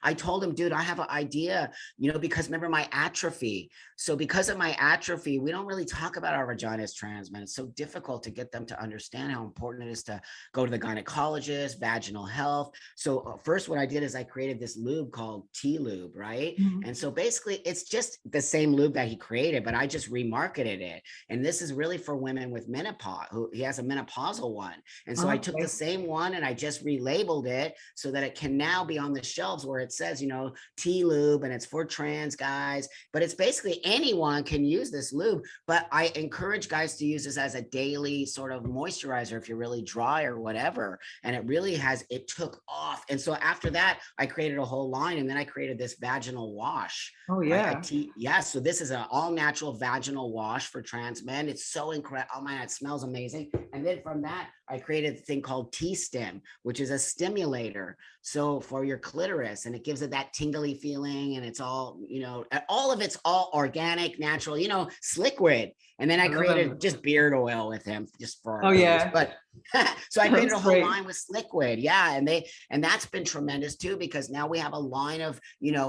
I told him, dude, I have an idea, because remember my atrophy. So because of my atrophy, we don't really talk about our vaginas trans men. It's so difficult to get them to understand how important it is to go to the gynecologist, vaginal health. So first, what I did is I created this lube called T-Lube, right? Mhm. And so basically, it's just the same lube that he created, but I just remarketed it. And this is really for women with menopause. He has a menopausal one. And so I took the same one and I just relabeled it so that it can now be on the shelves where it says, T-Lube, and it's for trans guys. But it's basically anyone can use this lube. But I encourage guys to use this as a daily sort of moisturizer if you're really dry or whatever. And it took off. And so after that, I created a whole line, and then I created this vaginal wash. Oh yeah. So this is an all natural vaginal wash for trans men. It's so incredible. Oh my God, it smells amazing. And then from that, I created a thing called T-Stim, which is a stimulator. So for your clitoris, and it gives it that tingly feeling, and it's all, all of it's all organic, natural, Sliquid. And then I created just beard oil with him just for our yeah. But so I created That's a whole great. line with Sliquid. Yeah. And that's been tremendous too, because now we have a line of,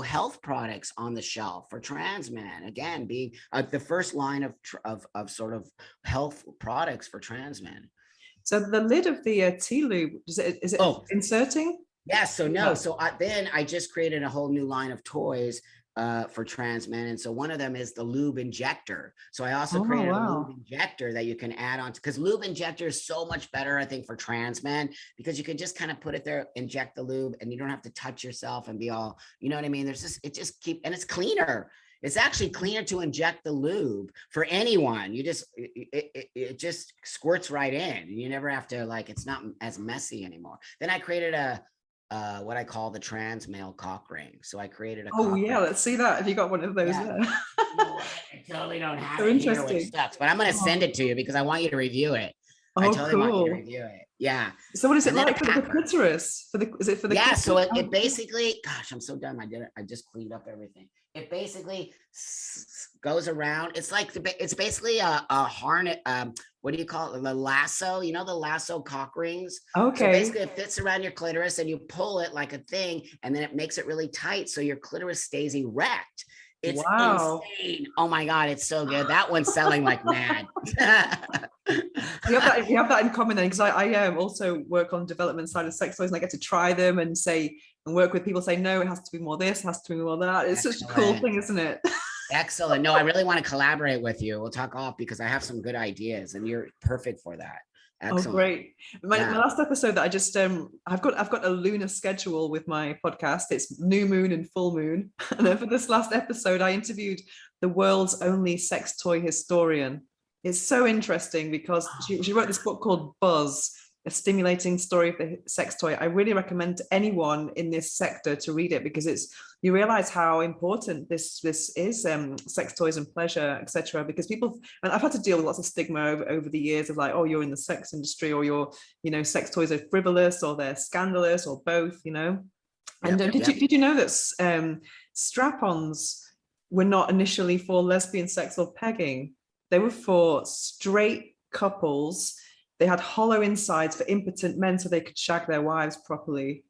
health products on the shelf for trans men, again, being the first line of sort of health products for trans men. So the lid of the T-Lube, is it inserting? Yeah. So no. So then I just created a whole new line of toys for trans men. And so one of them is the lube injector. So I also created a lube injector that you can add on to, because lube injector is so much better, I think, for trans men, because you can just kind of put it there, inject the lube, and you don't have to touch yourself and be all, you know what I mean? And it's cleaner. It's actually cleaner to inject the lube for anyone. It just squirts right in. You never have to, it's not as messy anymore. Then I created what I call the trans male cock ring. So I created a cock ring. Let's see that. Have you got one of those there? I totally don't have it here, which sucks, but I'm going to send it to you because I want you to review it. I totally want you to review it. Yeah. So what is it like for the clitoris? Is it for the clitoris? So it basically, gosh, I'm so done. I did it. I just cleaned up everything. It basically goes around. It's basically a harness. What do you call it? The lasso, the lasso cock rings. Okay. So basically it fits around your clitoris and you pull it like a thing, and then it makes it really tight. So your clitoris stays erect. It's insane. Oh my God, it's so good. That one's selling like mad. You have that in common then, because I also work on the development side of sex toys, and I get to try them and work with people, say, no, it has to be more this, it has to be more that. It's such a cool thing, isn't it? Excellent. No, I really want to collaborate with you. We'll talk off, because I have some good ideas and you're perfect for that. Excellent. Oh, great. My last episode that I just, I've got a lunar schedule with my podcast. It's new moon and full moon. And then for this last episode, I interviewed the world's only sex toy historian. It's so interesting because she wrote this book called Buzz, a stimulating story of the sex toy. I really recommend to anyone in this sector to read it, because you realize how important this is, sex toys and pleasure, etc. Because and I've had to deal with lots of stigma over the years of like, oh, you're in the sex industry, or sex toys are frivolous, or they're scandalous, or both, And did you know that strap-ons were not initially for lesbian sex or pegging? They were for straight couples. They had hollow insides for impotent men so they could shag their wives properly.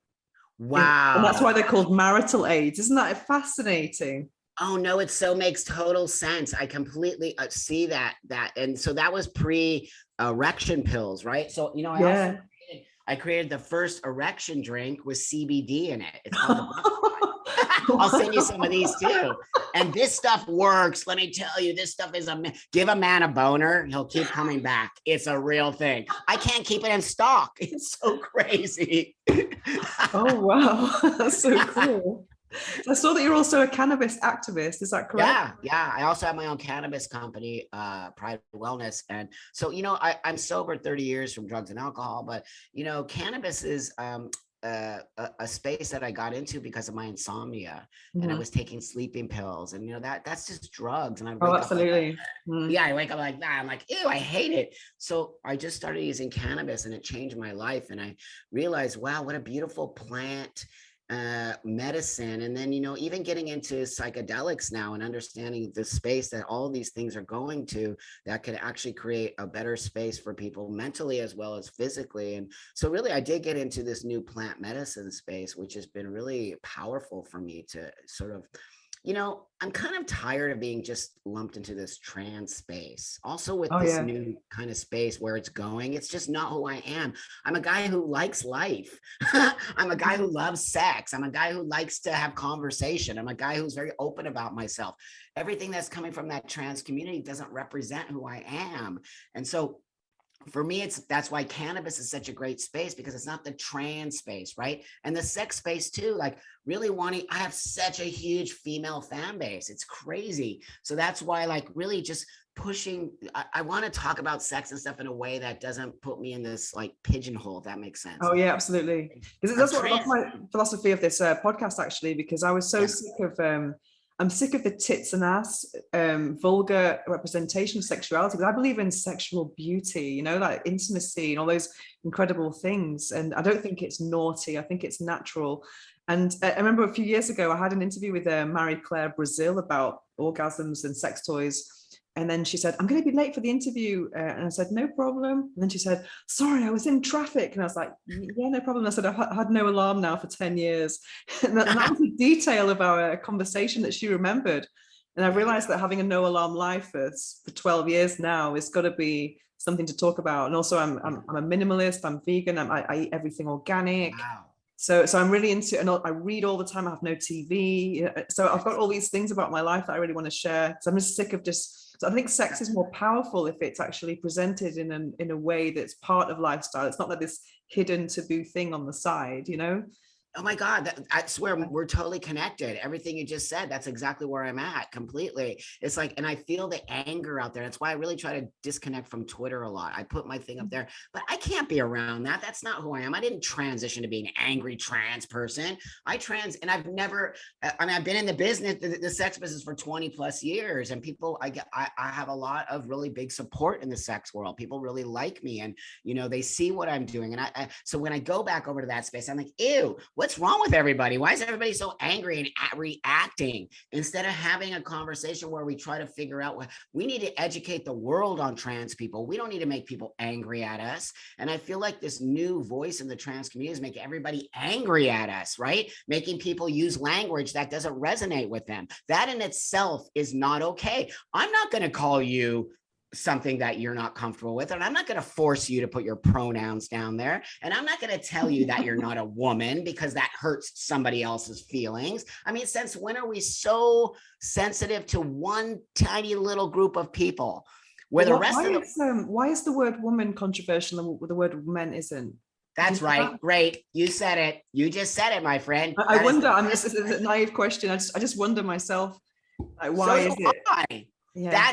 Wow. And that's why they're called marital aids. Isn't that fascinating? Oh no, it makes total sense. I completely see that. And so that was pre-erection pills, right? So, I created the first erection drink with CBD in it. It's called I'll send you some of these too. And this stuff works. Let me tell you, this stuff is give a man a boner, he'll keep coming back. It's a real thing. I can't keep it in stock. It's so crazy. Oh, wow. That's so cool. I saw that you're also a cannabis activist. Is that correct? Yeah. I also have my own cannabis company, Private Wellness. And so, I'm sober 30 years from drugs and alcohol, but, cannabis is, a space that I got into because of my insomnia, and I Mhm. was taking sleeping pills, and that's just drugs. And I Oh, wake up like, absolutely. Mm. yeah, I wake up like that. I'm like, ew, I hate it. So I just started using cannabis, and it changed my life. And I realized, wow, what a beautiful plant medicine. And then, even getting into psychedelics now and understanding the space that all these things are going to, that could actually create a better space for people mentally as well as physically. And so really, I did get into this new plant medicine space, which has been really powerful for me to sort of, I'm kind of tired of being just lumped into this trans space. Also, with Oh this yeah. new kind of space where it's going, it's just not who I am. I'm a guy who likes life. I'm a guy who loves sex. I'm a guy who likes to have conversation. I'm a guy who's very open about myself. Everything that's coming from that trans community doesn't represent who I am. And so for me, that's why cannabis is such a great space, because it's not the trans space, right? And the sex space too, like really I have such a huge female fan base. It's crazy. So that's why, like, really just pushing, I want to talk about sex and stuff in a way that doesn't put me in this like pigeonhole, if that makes sense. Oh yeah, absolutely. Because I'm that's trans. my philosophy of this podcast actually. Because I was so Yeah. sick of I'm sick of the tits and ass vulgar representation of sexuality. Because I believe in sexual beauty, like intimacy and all those incredible things. And I don't think it's naughty. I think it's natural. And I remember a few years ago, I had an interview with Marie Claire Brazil about orgasms and sex toys. And then she said, I'm going to be late for the interview. And I said, no problem. And then she said, sorry, I was in traffic. And I was like, yeah, no problem. I said, I've had no alarm now for 10 years. And that was a detail of our conversation that she remembered. And I realized that having a no alarm life for 12 years now is got to be something to talk about. And also I'm a minimalist, I'm vegan, I eat everything organic. Wow. So I'm really into, and I read all the time. I have no TV. So I've got all these things about my life that I really want to share. So I'm just sick of so I think sex is more powerful if it's actually presented in a way that's part of lifestyle. It's not like this hidden taboo thing on the side, Oh my God, I swear we're totally connected. Everything you just said, that's exactly where I'm at completely. It's like, and I feel the anger out there. That's why I really try to disconnect from Twitter a lot. I put my thing up there, but I can't be around that. That's not who I am. I didn't transition to being an angry trans person. And I've never, I've been in the business, the sex business for 20 plus years, and people, I have a lot of really big support in the sex world. People really like me, and, they see what I'm doing. And so when I go back over to that space, I'm like, ew, what's wrong with everybody? Why is everybody so angry and reacting instead of having a conversation where we try to figure out what we need to educate the world on trans people? We don't need to make people angry at us. And I feel like this new voice in the trans community is making everybody angry at us, right? Making people use language that doesn't resonate with them. That in itself is not okay. I'm not going to call you something that you're not comfortable with, and I'm not going to force you to put your pronouns down there, and I'm not going to tell you that you're not a woman because that hurts somebody else's feelings. I mean, since when are we so sensitive to one tiny little group of people where the rest of the why is the word woman controversial and the word men isn't? That's right. Great. You said it. You just said it, my friend. I wonder. This is a naive question. I just wonder myself, like, why is it? Yeah.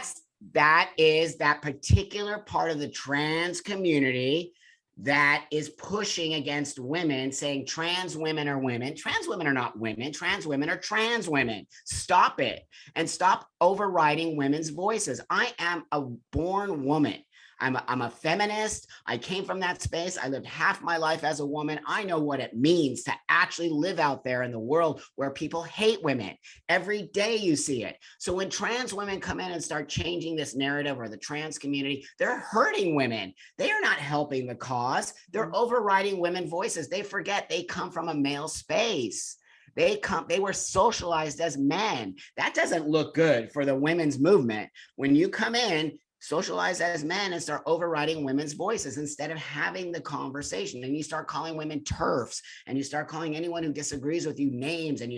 That is that particular part of the trans community that is pushing against women, saying trans women are women. Trans women are not women. Trans women are trans women. Stop it, and stop overriding women's voices. I am a born woman. I'm a feminist. I came from that space. I lived half my life as a woman. I know what it means to actually live out there in the world where people hate women. Every day you see it. So when trans women come in and start changing this narrative, or the trans community, they're hurting women. They are not helping the cause. They're overriding women's voices. They forget they come from a male space. They were socialized as men. That doesn't look good for the women's movement. When you come in, socialize as men, and start overriding women's voices instead of having the conversation, and you start calling women TERFs, and you start calling anyone who disagrees with you names, and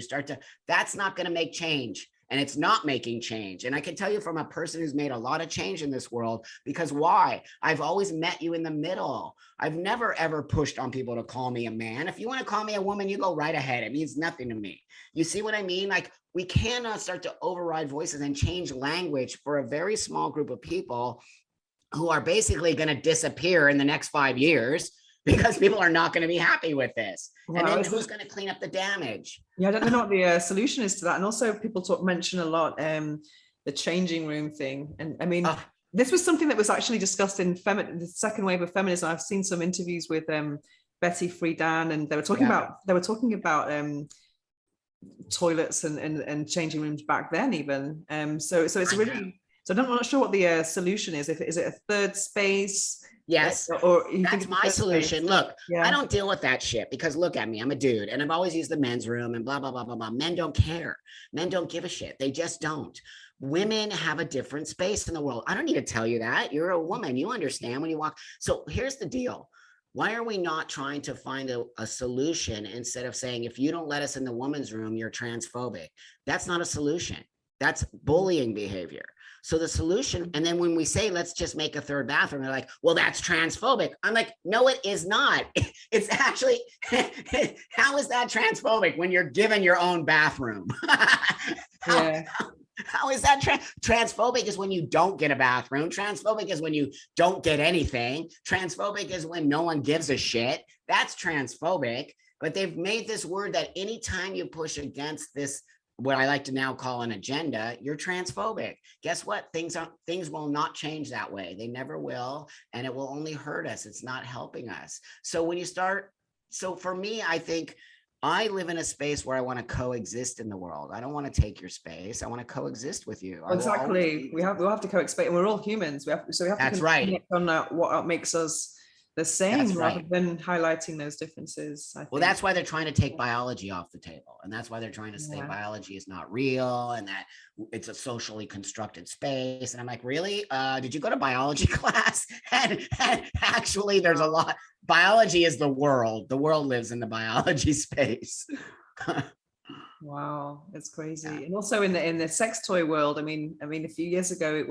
that's not going to make change. And it's not making change. And I can tell you from a person who's made a lot of change in this world, because why? I've always met you in the middle. I've never, ever pushed on people to call me a man. If you want to call me a woman, you go right ahead. It means nothing to me. You see what I mean? Like, we cannot start to override voices and change language for a very small group of people who are basically going to disappear in the next 5 years because people are not going to be happy with this. Wow, and then who's going to clean up the damage? Yeah, I don't know what the solution is to that. And also people mention a lot the changing room thing. And I mean, this was something that was actually discussed in the second wave of feminism. I've seen some interviews with Betty Friedan, and they were talking about toilets and changing rooms back then even. So it's really, so I'm not sure what the solution is. Is it a third space? Yes, or that's my solution. Space? Look, I don't deal with that shit because look at me, I'm a dude and I've always used the men's room and blah, blah, blah, blah, blah. Men don't care. Men don't give a shit. They just don't. Women have a different space in the world. I don't need to tell you that. You're a woman. You understand when you walk. So here's the deal. Why are we not trying to find a solution instead of saying, if you don't let us in the woman's room, you're transphobic? That's not a solution. That's bullying behavior. So the solution, and then when we say, let's just make a third bathroom, they're like, well, that's transphobic. I'm like, no, it is not. It's actually, how is that transphobic when you're given your own bathroom? How is that transphobic is when you don't get a bathroom. Transphobic is when you don't get anything. Transphobic is when no one gives a shit. That's transphobic. But they've made this word that anytime you push against this, what I like to now call an agenda, you're transphobic. Guess what? Things will not change that way. They never will. And it will only hurt us. It's not helping us. So when you start, so for me, I think I live in a space where I want to coexist in the world. I don't want to take your space. I want to coexist with you. Exactly. We'll have to coexist. We're all humans. We have to That's right. On what makes us the same, rather than highlighting those differences. I think. Well, that's why they're trying to take biology off the table. And that's why they're trying to say biology is not real and that it's a socially constructed space. And I'm like, really? Did you go to biology class? And actually, there's a lot. Biology is the world. The world lives in the biology space. Wow, it's crazy. And also in the sex toy world, I mean, a few years ago,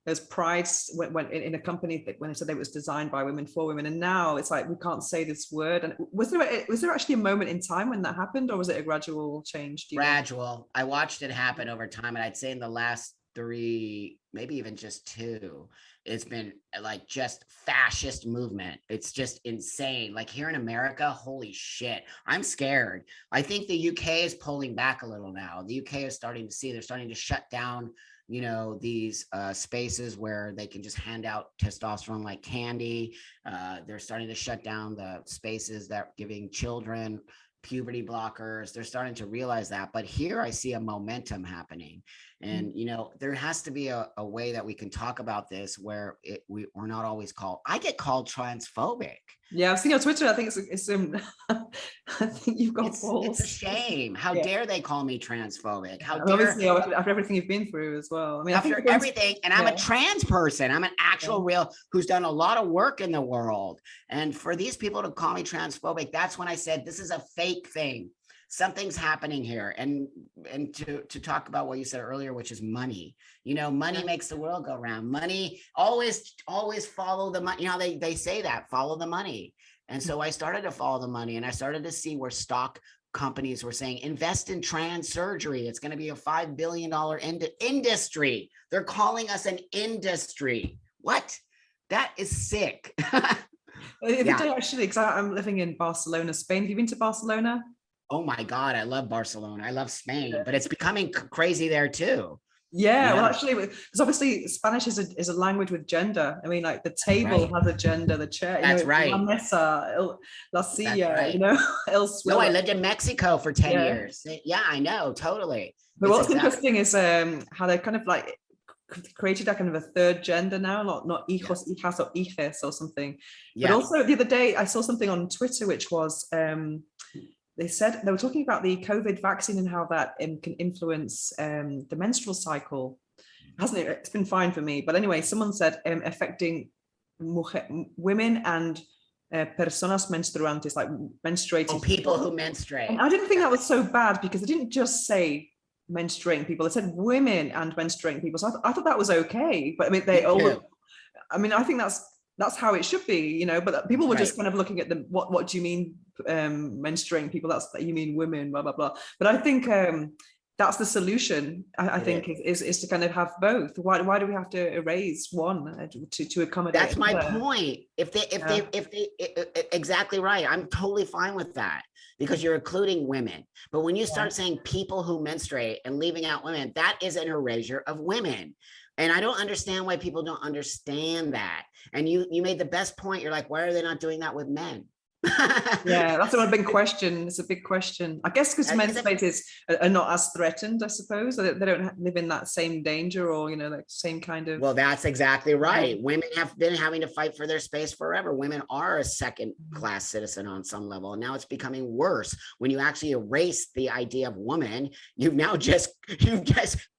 there's pride when in a company that when it said it was designed by women for women, and now it's like we can't say this word. And was there actually a moment in time when that happened, or was it a gradual change? Gradual. I watched it happen over time, and I'd say in the last 3, maybe even just 2, it's been like just fascist movement. It's just insane. Like here in America, holy shit, I'm scared. I think the UK is pulling back a little now. The UK is they're starting to shut down these spaces where they can just hand out testosterone like candy. They're starting to shut down the spaces that are giving children puberty blockers. They're starting to realize that. But here I see a momentum happening. And, there has to be a way that we can talk about this where we're not always I get called transphobic. Yeah, I've seen on Twitter. I think it's I think you've got balls. It's a shame. How dare they call me transphobic? How dare, obviously after everything you've been through as well. I mean, after everything, and I'm a trans person. I'm an actual real who's done a lot of work in the world. And for these people to call me transphobic, that's when I said this is a fake thing. Something's happening here. And to talk about what you said earlier, which is money. Money makes the world go round. Money always follow the money. They say that, follow the money. And so I started to follow the money, and I started to see where stock companies were saying, invest in trans surgery. It's going to be a $5 billion industry. They're calling us an industry. What? That is sick. Actually, because I'm living in Barcelona, Spain. Have you been to Barcelona? Oh my God, I love Barcelona. I love Spain, but it's becoming crazy there too. Yeah, well, actually, because obviously Spanish is a language with gender. I mean, like the table has a gender, the chair. That's right. La mesa, la silla, el suelo. No, I lived in Mexico for 10 years. Yeah, I know, totally. But what's interesting is how they kind of like created that kind of a third gender now, not hijos, hijas, or hijes or something. Yeah. But also the other day I saw something on Twitter which was they said they were talking about the COVID vaccine and how that can influence the menstrual cycle. Hasn't it? It's been fine for me. But anyway, someone said affecting women and personas menstruantes, like menstruating people who menstruate. And I didn't think that was so bad because they didn't just say menstruating people. They said women and menstruating people. So I thought that was okay. But I mean, I think that's how it should be, but people were just kind of looking at them. What do you mean menstruating people? You mean women, blah, blah, blah. But I think that's the solution. I think is to kind of have both. Why do we have to erase one to accommodate? That's my another? point. If they exactly right. I'm totally fine with that because you're including women. But when you start saying people who menstruate and leaving out women, that is an erasure of women. And I don't understand why people don't understand that. And you made the best point. You're like, why are they not doing that with men? Yeah, that's a big question. It's a big question. I guess because men's spaces are not as threatened, I suppose. They don't live in that same danger or, like same kind of. Well, that's exactly right. Women have been having to fight for their space forever. Women are a second class citizen on some level. And now it's becoming worse. When you actually erase the idea of woman, you've just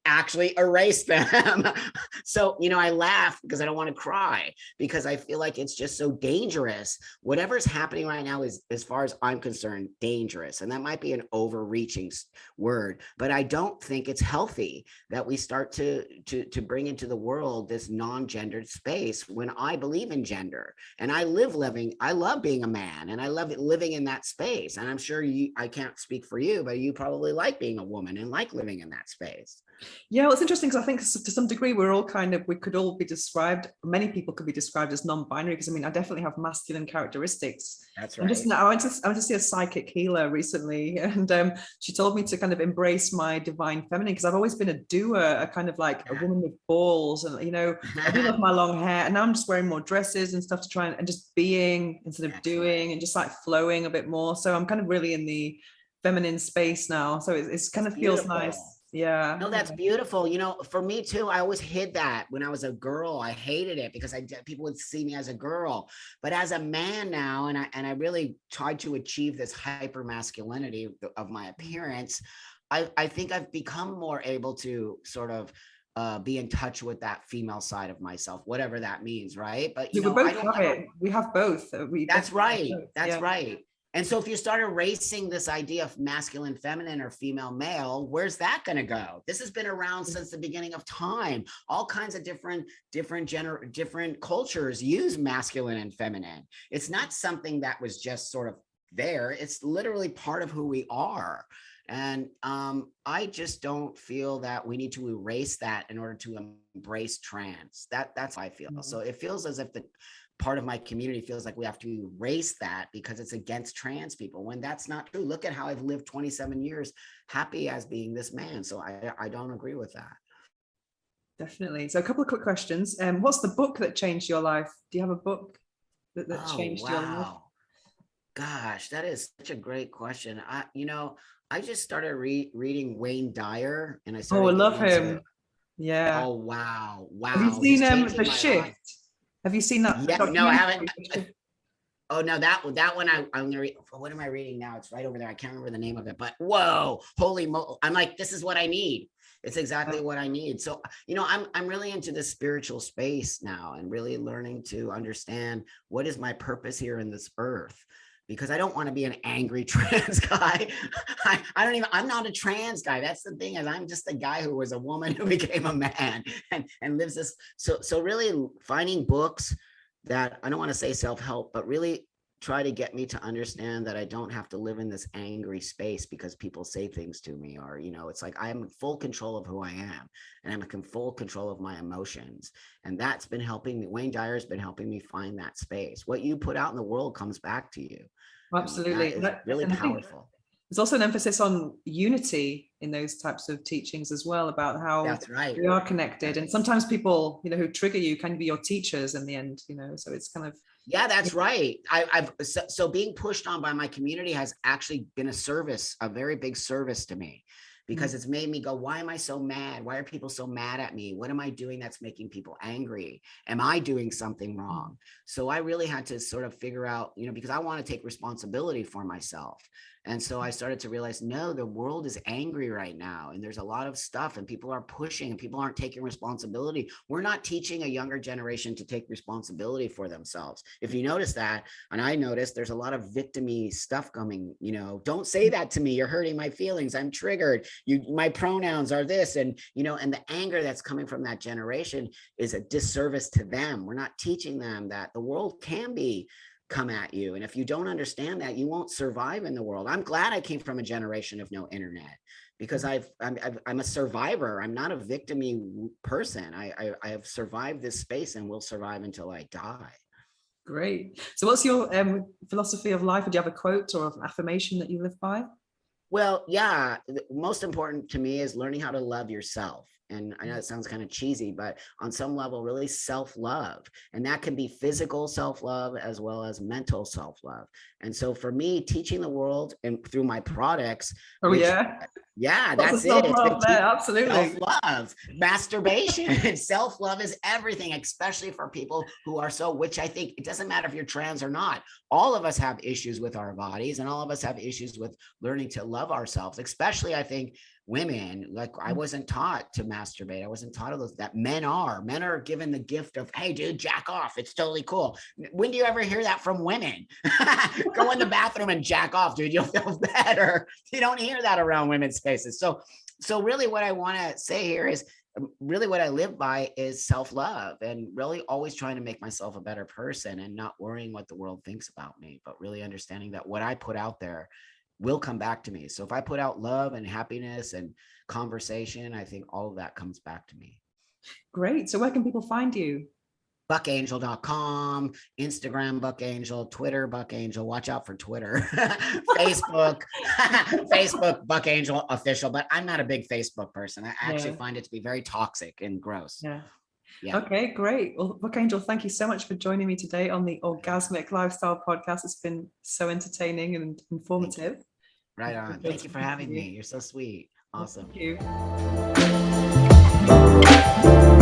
actually erased them. So, I laugh because I don't want to cry because I feel like it's just so dangerous. Whatever's happening right now is, as far as I'm concerned, dangerous. And that might be an overreaching word, but I don't think it's healthy that we start to bring into the world this non-gendered space when I believe in gender and I love being a man and I love living in that space. And I'm sure I can't speak for you, but you probably like being a woman and like living in that space. Yeah, well, it's interesting because I think to some degree we could all be described, many people could be described as non-binary because I definitely have masculine characteristics. That's right. I went to see a psychic healer recently and she told me to kind of embrace my divine feminine because I've always been a doer, a kind of like a woman with balls and, I do love my long hair and now I'm just wearing more dresses and stuff to try and just being instead of doing and just like flowing a bit more. So I'm kind of really in the feminine space now. So it's kind of feels nice. Yeah. No, that's beautiful. For me too, I always hid that when I was a girl. I hated it because people would see me as a girl. But as a man now, and I really tried to achieve this hyper masculinity of my appearance, I think I've become more able to sort of be in touch with that female side of myself, whatever that means, right? But we both have it. We have both. That's right. That's right. And so if you start erasing this idea of masculine, feminine, or female, male, where's that going to go? This has been around since the beginning of time. All kinds of different cultures use masculine and feminine. It's not something that was just sort of there. It's literally part of who we are. And I just don't feel that we need to erase that in order to embrace trans. That's how I feel. So it feels as if the part of my community feels like we have to erase that because it's against trans people when that's not true. Look at how I've lived 27 years happy as being this man. So I don't agree with that. Definitely. So a couple of quick questions. What's the book that changed your life? Do you have a book that changed your life? Gosh, that is such a great question. I just started reading Wayne Dyer and I started. Oh, I love him. Yeah. Oh, wow. Have you seen The Shift? Life. Have you seen that? Yeah, no, I haven't. Oh no, that one I'm gonna read. What am I reading now? It's right over there. I can't remember the name of it, but whoa, holy moly! I'm like, this is what I need. It's exactly what I need. So I'm really into this spiritual space now, and really learning to understand what is my purpose here in this earth. Because I don't want to be an angry trans guy. I'm not a trans guy. That's the thing, is I'm just a guy who was a woman who became a man and lives this. So really finding books that, I don't want to say self-help, but really try to get me to understand that I don't have to live in this angry space because people say things to me, or, it's like I'm in full control of who I am and I'm in full control of my emotions. And that's been helping me. Wayne Dyer has been helping me find that space. What you put out in the world comes back to you. Absolutely. That is really powerful. There's also an emphasis on unity in those types of teachings as well, about how that's right. we are connected. And sometimes people, who trigger you can be your teachers in the end, so it's kind of. Yeah, that's right. So being pushed on by my community has actually been a very big service to me. Because it's made me go, why am I so mad? Why are people so mad at me? What am I doing that's making people angry? Am I doing something wrong? So I really had to sort of figure out, because I want to take responsibility for myself. And so I started to realize, no, the world is angry right now. And there's a lot of stuff and people are pushing and people aren't taking responsibility. We're not teaching a younger generation to take responsibility for themselves. If you notice that, and I noticed, there's a lot of victim-y stuff coming, don't say that to me. You're hurting my feelings. I'm triggered. My pronouns are this. And, and the anger that's coming from that generation is a disservice to them. We're not teaching them that the world can be come at you. And if you don't understand that, you won't survive in the world. I'm glad I came from a generation of no internet, because I'm a survivor. I'm not a victim-y person. I have survived this space and will survive until I die. Great. So what's your philosophy of life? Or do you have a quote or an affirmation that you live by? Well, yeah, most important to me is learning how to love yourself. And I know it sounds kind of cheesy, but on some level, really self-love. And that can be physical self-love as well as mental self-love. And so for me, teaching the world and through my products. Yeah, that's it. It's there, absolutely. Self-love, masturbation, self-love is everything, especially for people who are which I think it doesn't matter if you're trans or not. All of us have issues with our bodies, and all of us have issues with learning to love ourselves, especially I think women. Like, I wasn't taught to masturbate. I wasn't taught that men are given the gift of, hey dude, jack off. It's totally cool. When do you ever hear that from women? Go in the bathroom and jack off, dude. You'll feel better. You don't hear that around women's spaces. So really what I want to say here is really what I live by is self-love, and really always trying to make myself a better person and not worrying what the world thinks about me, but really understanding that what I put out there will come back to me. So if I put out love and happiness and conversation, I think all of that comes back to me. Great. So where can people find you? buckangel.com, Instagram Buckangel, Twitter Buckangel. Watch out for Twitter. Facebook Buckangel official, but I'm not a big Facebook person. I actually find it to be very toxic and gross. Yeah. Okay, great. Well, Buckangel, thank you so much for joining me today on the Orgasmic Lifestyle Podcast. It's been so entertaining and informative. Right on. Thank you for having me. You're so sweet. Awesome. Thank you.